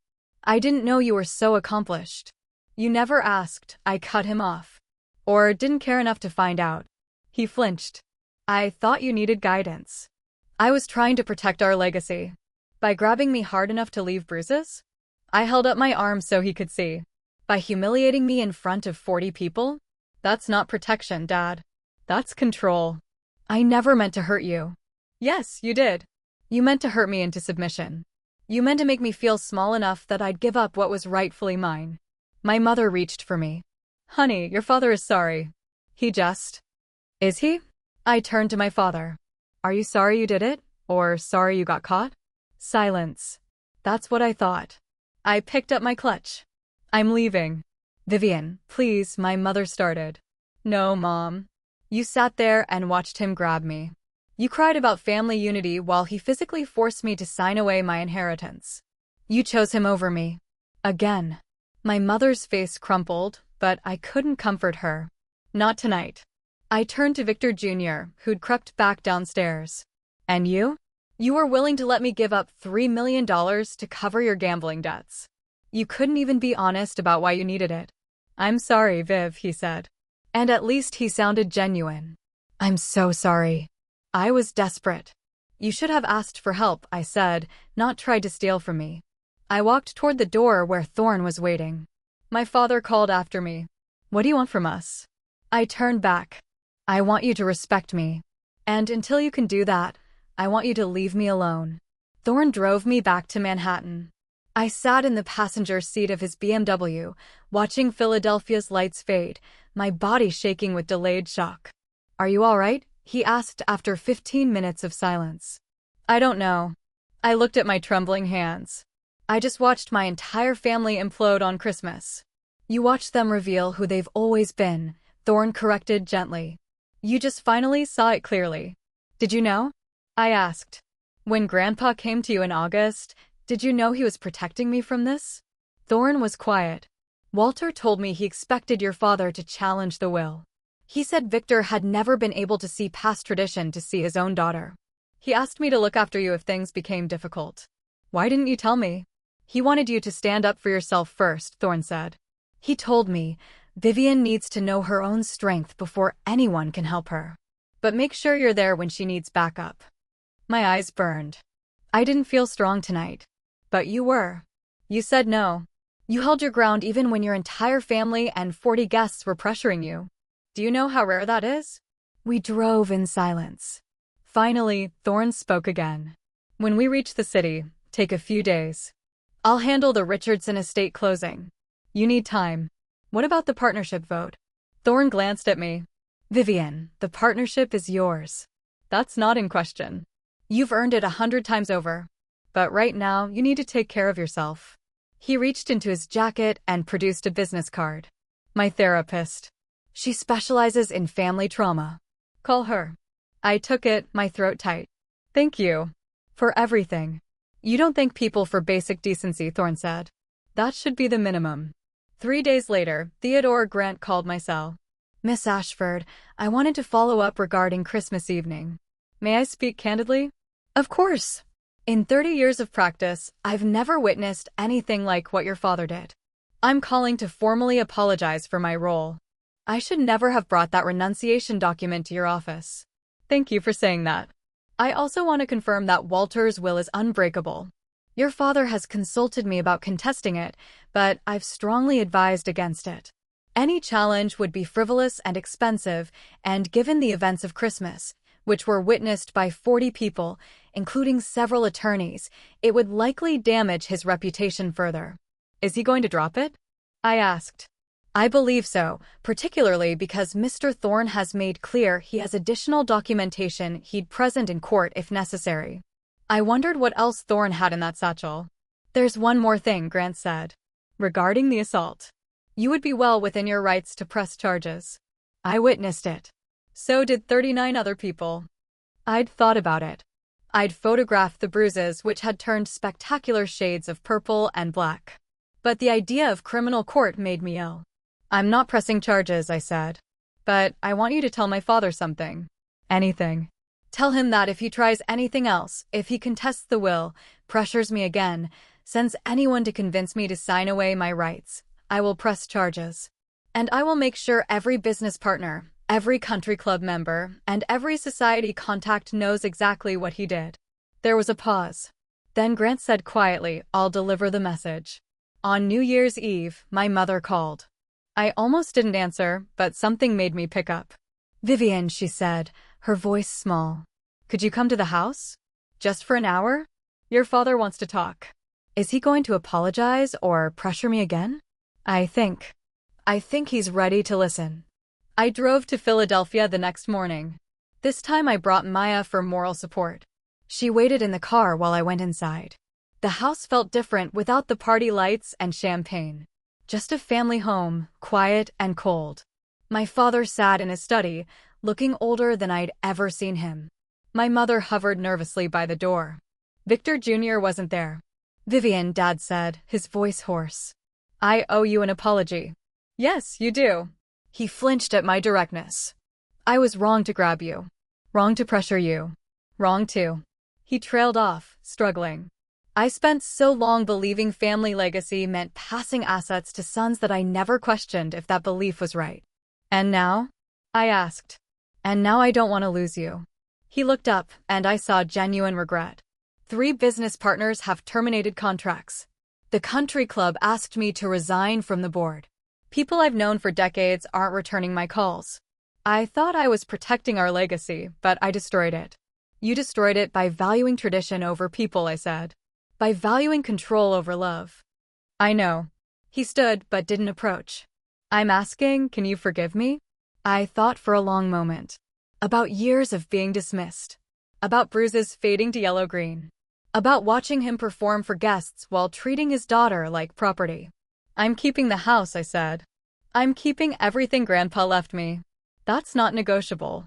I didn't know you were so accomplished. You never asked, I cut him off. Or didn't care enough to find out. He flinched. I thought you needed guidance. I was trying to protect our legacy. By grabbing me hard enough to leave bruises? I held up my arm so he could see. By humiliating me in front of 40 people? That's not protection, Dad. That's control. I never meant to hurt you. Yes, you did. You meant to hurt me into submission. You meant to make me feel small enough that I'd give up what was rightfully mine. My mother reached for me. Honey, your father is sorry. He just... Is he? I turned to my father. Are you sorry you did it? Or sorry you got caught? Silence. That's what I thought. I picked up my clutch. I'm leaving. Vivian, please, my mother started. No, Mom. You sat there and watched him grab me. You cried about family unity while he physically forced me to sign away my inheritance. You chose him over me. Again. My mother's face crumpled, but I couldn't comfort her. Not tonight. I turned to Victor Jr., who'd crept back downstairs. And you? You were willing to let me give up $3 million to cover your gambling debts. You couldn't even be honest about why you needed it. I'm sorry, Viv, he said. And at least he sounded genuine. I'm so sorry. I was desperate. You should have asked for help, I said, not tried to steal from me. I walked toward the door where Thorne was waiting. My father called after me. What do you want from us? I turned back. I want you to respect me. And until you can do that, I want you to leave me alone. Thorne drove me back to Manhattan. I sat in the passenger seat of his BMW, watching Philadelphia's lights fade, my body shaking with delayed shock. Are you all right? He asked after 15 minutes of silence. I don't know. I looked at my trembling hands. I just watched my entire family implode on Christmas. You watched them reveal who they've always been, Thorne corrected gently. You just finally saw it clearly. Did you know? I asked. When Grandpa came to you in August, did you know he was protecting me from this? Thorne was quiet. Walter told me he expected your father to challenge the will. He said Victor had never been able to see past tradition to see his own daughter. He asked me to look after you if things became difficult. Why didn't you tell me? He wanted you to stand up for yourself first, Thorne said. He told me, Vivian needs to know her own strength before anyone can help her. But make sure you're there when she needs backup. My eyes burned. I didn't feel strong tonight. But you were. You said no. You held your ground even when your entire family and 40 guests were pressuring you. Do you know how rare that is? We drove in silence. Finally, Thorne spoke again. When we reach the city, take a few days. I'll handle the Richardson estate closing. You need time. What about the partnership vote? Thorne glanced at me. Vivian, the partnership is yours. That's not in question. You've earned it 100 times over. But right now, you need to take care of yourself. He reached into his jacket and produced a business card. My therapist. She specializes in family trauma. Call her. I took it, my throat tight. Thank you. For everything. You don't thank people for basic decency, Thorne said. That should be the minimum. 3 days later, Theodore Grant called my cell. Miss Ashford, I wanted to follow up regarding Christmas evening. May I speak candidly? Of course. In 30 years of practice, I've never witnessed anything like what your father did. I'm calling to formally apologize for my role. I should never have brought that renunciation document to your office. Thank you for saying that. I also want to confirm that Walter's will is unbreakable. Your father has consulted me about contesting it, but I've strongly advised against it. Any challenge would be frivolous and expensive, and given the events of Christmas, which were witnessed by 40 people, including several attorneys, it would likely damage his reputation further. Is he going to drop it? I asked. I believe so, particularly because Mr. Thorne has made clear he has additional documentation he'd present in court if necessary. I wondered what else Thorne had in that satchel. There's one more thing, Grant said. Regarding the assault. You would be well within your rights to press charges. I witnessed it. So did 39 other people. I'd thought about it. I'd photographed the bruises which had turned spectacular shades of purple and black. But the idea of criminal court made me ill. I'm not pressing charges, I said. But I want you to tell my father something. Anything. Tell him that if he tries anything else, if he contests the will, pressures me again, sends anyone to convince me to sign away my rights, I will press charges. And I will make sure every business partner, every country club member, and every society contact knows exactly what he did. There was a pause. Then Grant said quietly, I'll deliver the message. On New Year's Eve, my mother called. I almost didn't answer, but something made me pick up. Vivian, she said, her voice small. Could you come to the house? Just for an hour? Your father wants to talk. Is he going to apologize or pressure me again? I think. I think he's ready to listen. I drove to Philadelphia the next morning. This time I brought Maya for moral support. She waited in the car while I went inside. The house felt different without the party lights and champagne. Just a family home, quiet and cold. My father sat in his study, looking older than I'd ever seen him. My mother hovered nervously by the door. Victor Jr. wasn't there. Vivian, Dad said, his voice hoarse. I owe you an apology. Yes, you do. He flinched at my directness. I was wrong to grab you. Wrong to pressure you. Wrong too. He trailed off, struggling. I spent so long believing family legacy meant passing assets to sons that I never questioned if that belief was right. And now? I asked. And now I don't want to lose you. He looked up, and I saw genuine regret. 3 business partners have terminated contracts. The country club asked me to resign from the board. People I've known for decades aren't returning my calls. I thought I was protecting our legacy, but I destroyed it. You destroyed it by valuing tradition over people, I said. By valuing control over love. I know. He stood but didn't approach. I'm asking, can you forgive me? I thought for a long moment. About years of being dismissed. About bruises fading to yellow-green. About watching him perform for guests while treating his daughter like property. I'm keeping the house, I said. I'm keeping everything Grandpa left me. That's not negotiable.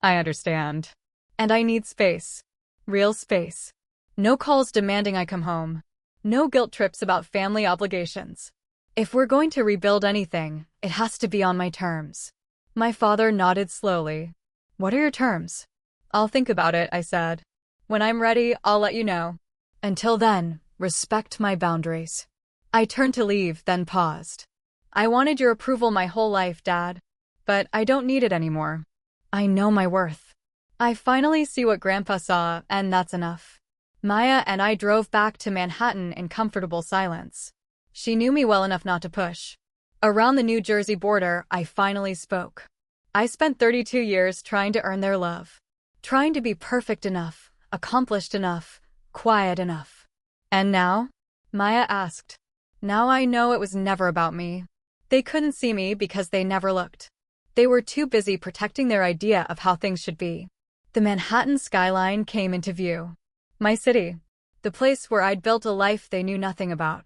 I understand. And I need space. Real space. No calls demanding I come home. No guilt trips about family obligations. If we're going to rebuild anything, it has to be on my terms. My father nodded slowly. What are your terms? I'll think about it, I said. When I'm ready, I'll let you know. Until then, respect my boundaries. I turned to leave, then paused. I wanted your approval my whole life, Dad. But I don't need it anymore. I know my worth. I finally see what Grandpa saw, and that's enough. Maya and I drove back to Manhattan in comfortable silence. She knew me well enough not to push. Around the New Jersey border, I finally spoke. I spent 32 years trying to earn their love. Trying to be perfect enough, accomplished enough, quiet enough. And now? Maya asked. Now I know it was never about me. They couldn't see me because they never looked. They were too busy protecting their idea of how things should be. The Manhattan skyline came into view. My city. The place where I'd built a life they knew nothing about.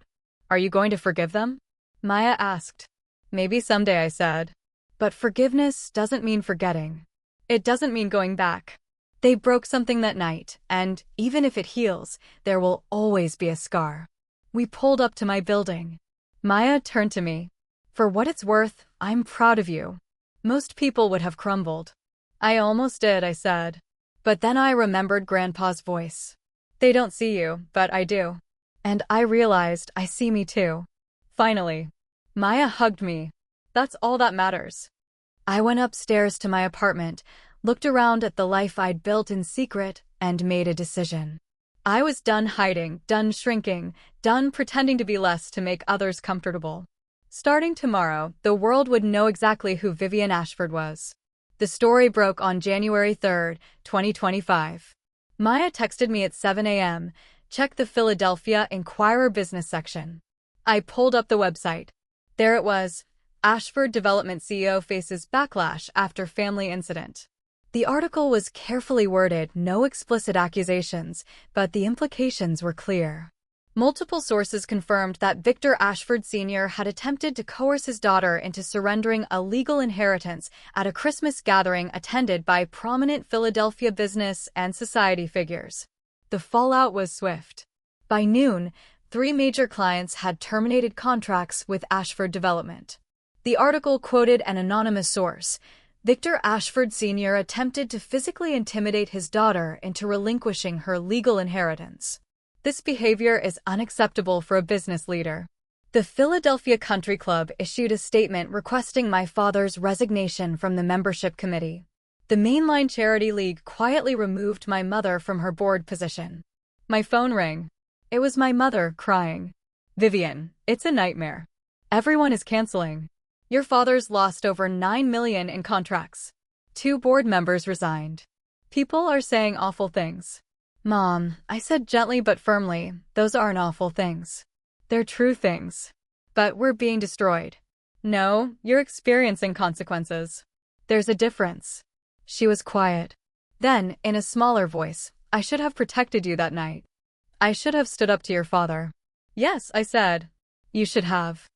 Are you going to forgive them? Maya asked. Maybe someday, I said. But forgiveness doesn't mean forgetting. It doesn't mean going back. They broke something that night, and even if it heals, there will always be a scar. We pulled up to my building. Maya turned to me. For what it's worth, I'm proud of you. Most people would have crumbled. I almost did, I said. But then I remembered Grandpa's voice. They don't see you, but I do. And I realized I see me too. Finally. Maya hugged me. That's all that matters. I went upstairs to my apartment, looked around at the life I'd built in secret, and made a decision. I was done hiding, done shrinking, done pretending to be less to make others comfortable. Starting tomorrow, the world would know exactly who Vivian Ashford was. The story broke on January 3, 2025. Maya texted me at 7 a.m. Check the Philadelphia Inquirer business section. I pulled up the website. There it was. Ashford Development CEO faces backlash after family incident. The article was carefully worded, no explicit accusations, but the implications were clear. Multiple sources confirmed that Victor Ashford Sr. had attempted to coerce his daughter into surrendering a legal inheritance at a Christmas gathering attended by prominent Philadelphia business and society figures. The fallout was swift. By noon, 3 major clients had terminated contracts with Ashford Development. The article quoted an anonymous source. Victor Ashford Sr. attempted to physically intimidate his daughter into relinquishing her legal inheritance. This behavior is unacceptable for a business leader. The Philadelphia Country Club issued a statement requesting my father's resignation from the membership committee. The mainline charity league quietly removed my mother from her board position. My phone rang. It was my mother, crying. Vivian, it's a nightmare. Everyone is canceling. Your father's lost over $9 million in contracts. 2 board members resigned. People are saying awful things. Mom, I said gently but firmly, those aren't awful things. They're true things. But we're being destroyed. No, you're experiencing consequences. There's a difference. She was quiet. Then, in a smaller voice, I should have protected you that night. I should have stood up to your father. Yes, I said. You should have.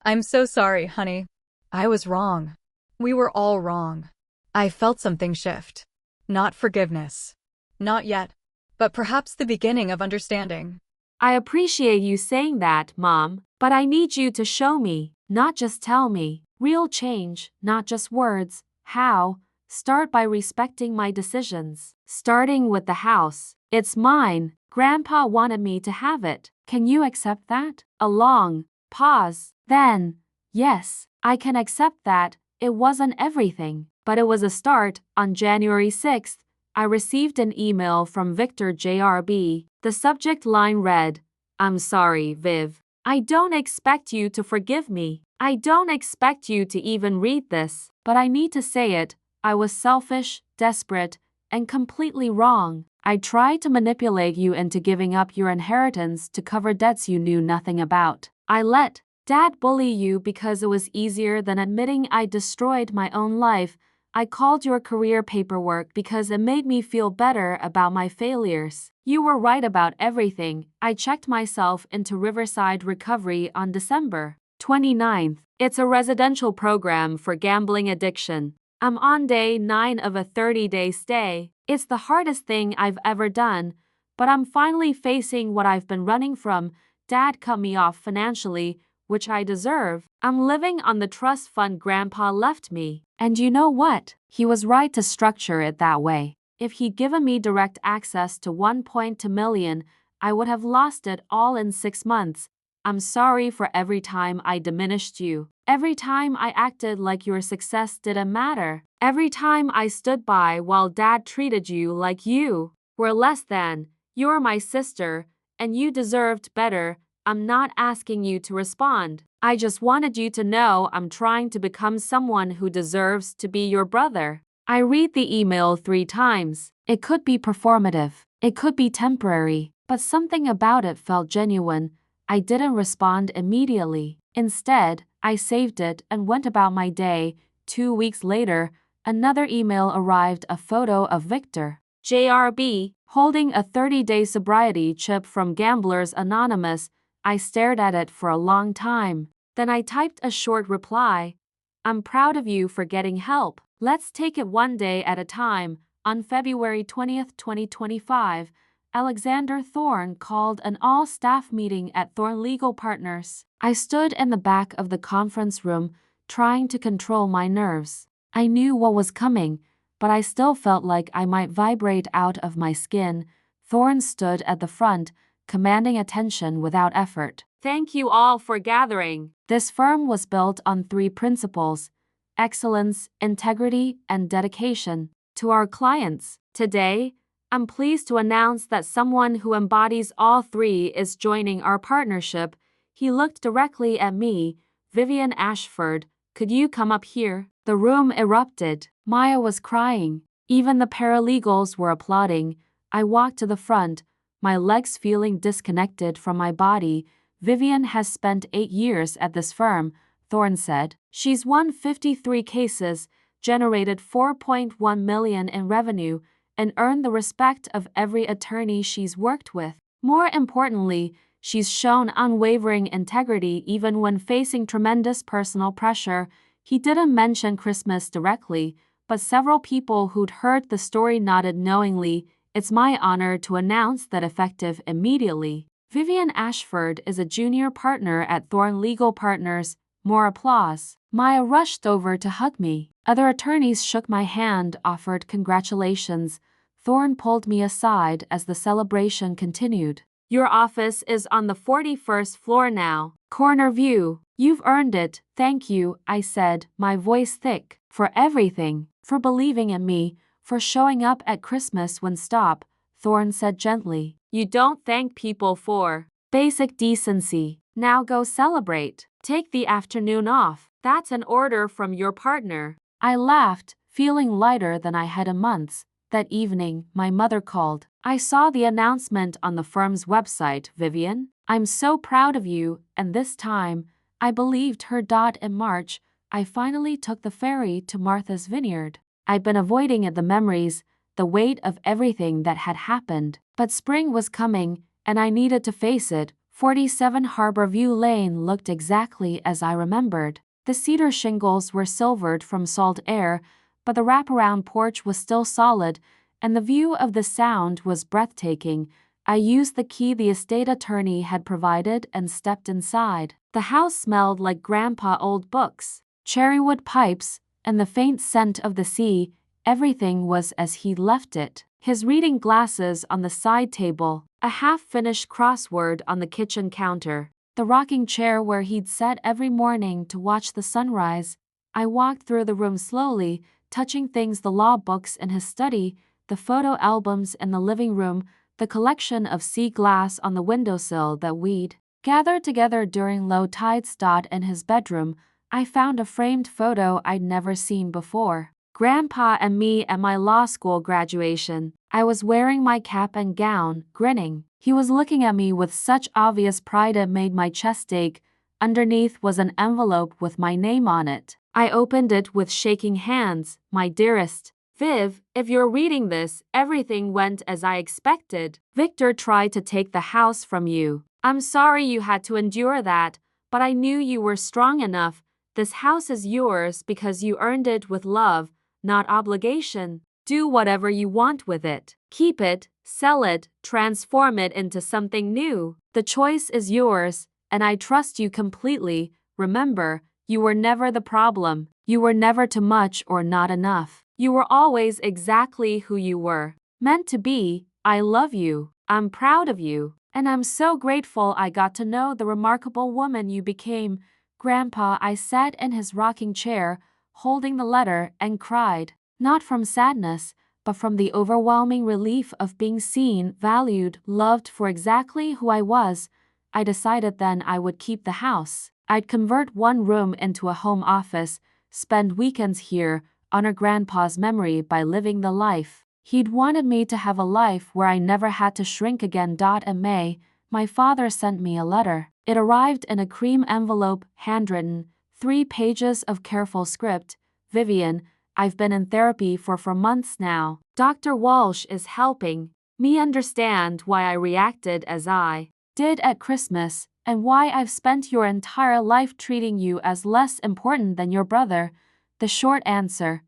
I'm so sorry, honey. I was wrong. We were all wrong. I felt something shift. Not forgiveness. Not yet. But perhaps the beginning of understanding. I appreciate you saying that, Mom, but I need you to show me, not just tell me. Real change, not just words. How? Start by respecting my decisions. Starting with the house. It's mine. Grandpa wanted me to have it. Can you accept that? A long pause. Then, yes, I can accept that. It wasn't everything, but it was a start. On January 6th, I received an email from Victor JRB. The subject line read, "I'm sorry, Viv. I don't expect you to forgive me. I don't expect you to even read this, but I need to say it. I was selfish, desperate, and completely wrong. I tried to manipulate you into giving up your inheritance to cover debts you knew nothing about. I let Dad bully you because it was easier than admitting I destroyed my own life. I called your career paperwork because it made me feel better about my failures. You were right about everything. I checked myself into Riverside Recovery on December 29th. It's a residential program for gambling addiction. I'm on day 9 of a 30-day stay. It's the hardest thing I've ever done, but I'm finally facing what I've been running from. Dad cut me off financially, which I deserve. I'm living on the trust fund Grandpa left me. And you know what? He was right to structure it that way. If he'd given me direct access to 1.2 million, I would have lost it all in 6 months. I'm sorry for every time I diminished you. Every time I acted like your success didn't matter. Every time I stood by while Dad treated you like you were less than. You're my sister, and you deserved better. I'm not asking you to respond. I just wanted you to know I'm trying to become someone who deserves to be your brother. I read the email 3 times. It could be performative. It could be temporary. But something about it felt genuine. I didn't respond immediately. Instead, I saved it and went about my day. 2 weeks later, another email arrived, a photo of Victor JRB holding a 30-day sobriety chip from Gamblers Anonymous. I stared at it for a long time. Then I typed a short reply. I'm proud of you for getting help. Let's take it one day at a time. On February 20th, 2025, Alexander Thorne called an all-staff meeting at Thorne Legal Partners. I stood in the back of the conference room, trying to control my nerves. I knew what was coming, but I still felt like I might vibrate out of my skin. Thorne stood at the front, commanding attention without effort. Thank you all for gathering. This firm was built on 3 principles: excellence, integrity, and dedication to our clients. Today, I'm pleased to announce that someone who embodies all 3 is joining our partnership. He looked directly at me. Vivian Ashford, could you come up here? The room erupted. Maya was crying. Even the paralegals were applauding. I walked to the front, my legs feeling disconnected from my body. Vivian has spent 8 years at this firm, Thorne said. She's won 53 cases, generated $4.1 million in revenue, and earned the respect of every attorney she's worked with. More importantly, she's shown unwavering integrity even when facing tremendous personal pressure. He didn't mention Christmas directly, but several people who'd heard the story nodded knowingly. It's my honor to announce that effective immediately, Vivian Ashford is a junior partner at Thorne Legal Partners. More applause. Maya rushed over to hug me. Other attorneys shook my hand, offered congratulations. Thorne pulled me aside as the celebration continued. Your office is on the 41st floor now. Corner view. You've earned it. Thank you, I said, my voice thick. For everything. For believing in me. For showing up at Christmas when stop, Thorne said gently. You don't thank people for basic decency. Now go celebrate. Take the afternoon off. That's an order from your partner. I laughed, feeling lighter than I had in months. that evening, my mother called. I saw the announcement on the firm's website, Vivian. I'm so proud of you, and this time, I believed her. In March, I finally took the ferry to Martha's Vineyard. I'd been avoiding it, the memories, the weight of everything that had happened. But spring was coming, and I needed to face it. 47 Harborview Lane looked exactly as I remembered. The cedar shingles were silvered from salt air, but the wraparound porch was still solid, and the view of the Sound was breathtaking. I used the key the estate attorney had provided and stepped inside. The house smelled like Grandpa's old books, cherrywood pipes, and the faint scent of the sea. Everything was as he'd left it. His reading glasses on the side table, a half-finished crossword on the kitchen counter, the rocking chair where he'd sat every morning to watch the sunrise. I walked through the room slowly, touching things: the law books in his study, the photo albums in the living room, the collection of sea glass on the windowsill that we'd gathered together during low tides. In his bedroom, I found a framed photo I'd never seen before. Grandpa and me at my law school graduation. I was wearing my cap and gown, grinning. He was looking at me with such obvious pride it made my chest ache. Underneath was an envelope with my name on it. I opened it with shaking hands. My dearest Viv, if you're reading this, everything went as I expected. Victor tried to take the house from you. I'm sorry you had to endure that, but I knew you were strong enough. This house is yours because you earned it with love, not obligation. Do whatever you want with it. Keep it, sell it, transform it into something new. The choice is yours, and I trust you completely. Remember, you were never the problem. You were never too much or not enough. You were always exactly who you were meant to be. I love you. I'm proud of you. And I'm so grateful I got to know the remarkable woman you became. Grandpa, I sat in his rocking chair, holding the letter, and cried. Not from sadness, but from the overwhelming relief of being seen, valued, loved for exactly who I was. I decided then I would keep the house. I'd convert one room into a home office, spend weekends here, honor Grandpa's memory by living the life he'd wanted me to have, a life where I never had to shrink again. In May, my father sent me a letter. It arrived in a cream envelope, handwritten, 3 pages of careful script. Vivian, I've been in therapy for 4 months now. Dr. Walsh is helping me understand why I reacted as I did at Christmas, and why I've spent your entire life treating you as less important than your brother. The short answer: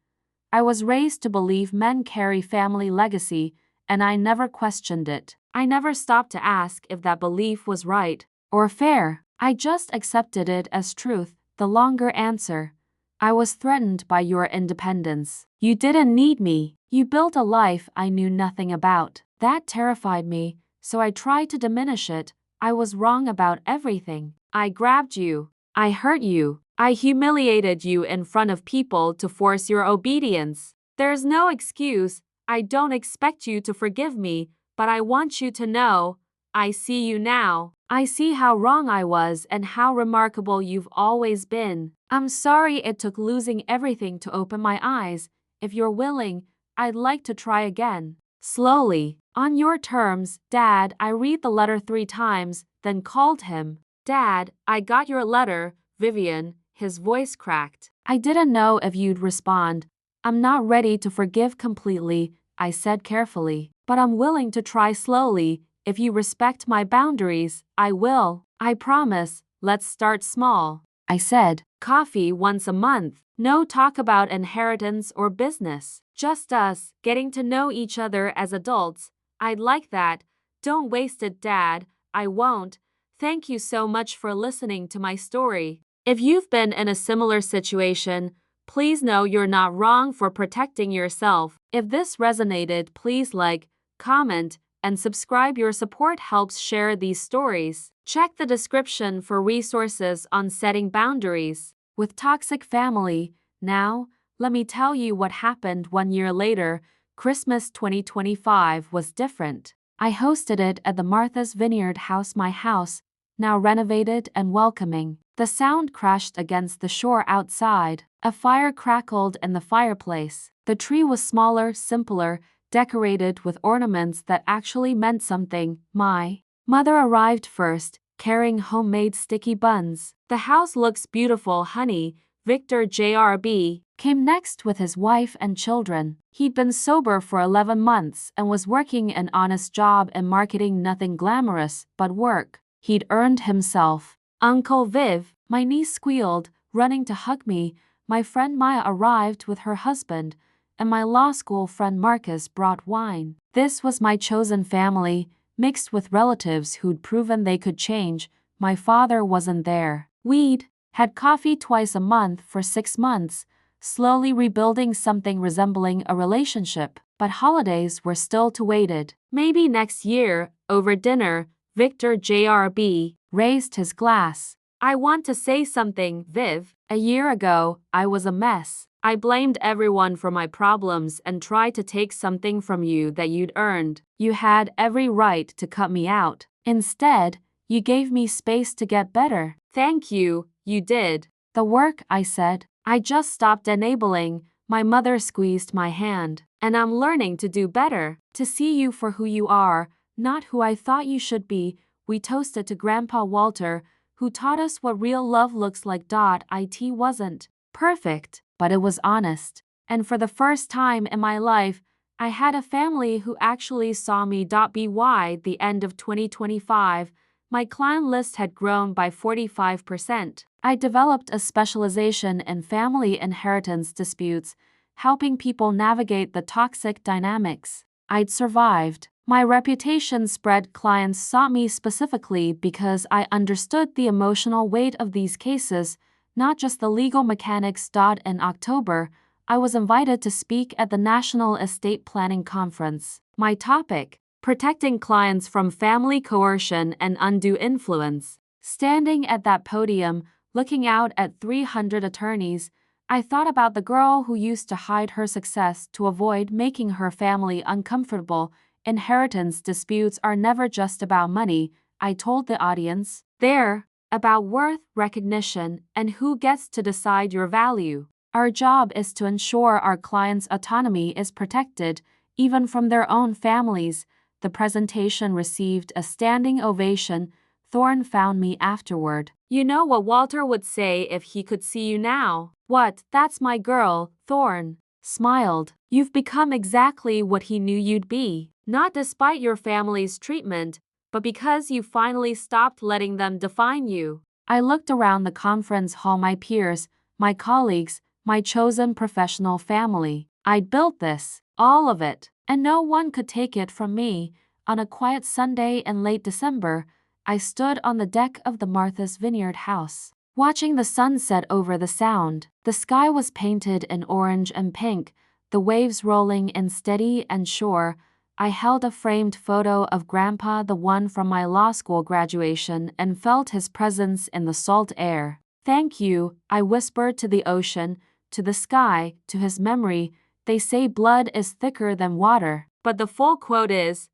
I was raised to believe men carry family legacy, and I never questioned it. I never stopped to ask if that belief was right or fair. I just accepted it as truth. The longer answer: I was threatened by your independence. You didn't need me. You built a life I knew nothing about. That terrified me, so I tried to diminish it. I was wrong about everything. I grabbed you. I hurt you. I humiliated you in front of people to force your obedience. There's no excuse. I don't expect you to forgive me, but I want you to know, I see you now. I see how wrong I was and how remarkable you've always been. I'm sorry it took losing everything to open my eyes. If you're willing, I'd like to try again. Slowly, on your terms. Dad, I read the letter 3 times, then called him. Dad, I got your letter. Vivian, his voice cracked. I didn't know if you'd respond. I'm not ready to forgive completely, I said carefully, but I'm willing to try slowly. If you respect my boundaries, I will. I promise. Let's start small, I said. Coffee once a month. No talk about inheritance or business. Just us, getting to know each other as adults. I'd like that. Don't waste it, Dad. I won't. Thank you so much for listening to my story. If you've been in a similar situation, please know you're not wrong for protecting yourself. If this resonated, please like, comment, and subscribe. Your support helps share these stories. Check the description for resources on setting boundaries with toxic family. Now, let me tell you what happened 1 year later. Christmas 2025 was different. I hosted it at the Martha's Vineyard house, my house, now renovated and welcoming. The Sound crashed against the shore outside. A fire crackled in the fireplace. The tree was smaller, simpler, decorated with ornaments that actually meant something. My mother arrived first, carrying homemade sticky buns. "The house looks beautiful, honey." Victor JRB came next with his wife and children. He'd been sober for 11 months and was working an honest job in marketing, nothing glamorous but work he'd earned himself. "Uncle Viv," my niece squealed, running to hug me. My friend Maya arrived with her husband, and my law school friend Marcus brought wine. This was my chosen family, mixed with relatives who'd proven they could change. My father wasn't there. We'd had coffee twice a month for 6 months, slowly rebuilding something resembling a relationship, but holidays were still to waited. "Maybe next year, over dinner." Victor JRB raised his glass. "I want to say something, Viv. A year ago, I was a mess. I blamed everyone for my problems and tried to take something from you that you'd earned. You had every right to cut me out. Instead, you gave me space to get better." "Thank you, you did." "The work," I said. "I just stopped enabling." My mother squeezed my hand. "And I'm learning to do better, to see you for who you are, not who I thought you should be." We toasted to Grandpa Walter, who taught us what real love looks like. It wasn't perfect, but it was honest. And for the first time in my life, I had a family who actually saw me. By the end of 2025, my client list had grown by 45%. I developed a specialization in family inheritance disputes, helping people navigate the toxic dynamics. I'd survived. My reputation spread. Clients sought me specifically because I understood the emotional weight of these cases, not just the legal mechanics. In October, I was invited to speak at the National Estate Planning Conference. My topic: protecting clients from family coercion and undue influence. Standing at that podium, looking out at 300 attorneys, I thought about the girl who used to hide her success to avoid making her family uncomfortable. Inheritance disputes are never just about money, I told the audience. They're about worth, recognition, and who gets to decide your value. Our job is to ensure our clients' autonomy is protected, even from their own families. The presentation received a standing ovation. Thorne found me afterward. "You know what Walter would say if he could see you now?" "What?" "That's my girl." Thorne smiled. "You've become exactly what he knew you'd be. Not despite your family's treatment, but because you finally stopped letting them define you." I looked around the conference hall. My peers, my colleagues, my chosen professional family. I'd built this, all of it, and no one could take it from me. On a quiet Sunday in late December, I stood on the deck of the Martha's Vineyard house, watching the sun set over the Sound. The sky was painted in orange and pink, the waves rolling in steady and sure. I held a framed photo of Grandpa, the one from my law school graduation, and felt his presence in the salt air. "Thank you," I whispered to the ocean, to the sky, to his memory. They say blood is thicker than water, but the full quote is,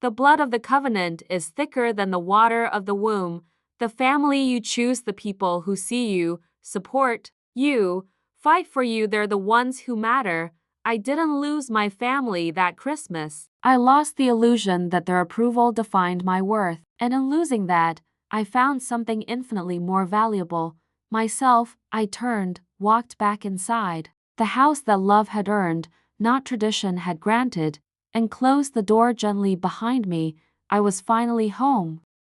"The blood of the covenant is thicker than the water of the womb." The family you choose, the people who see you, support you, fight for you, they're the ones who matter. I didn't lose my family that Christmas. I lost the illusion that their approval defined my worth, and in losing that, I found something infinitely more valuable. Myself. I turned, walked back inside the house that love had earned, not tradition had granted, and closed the door gently behind me. I was finally home.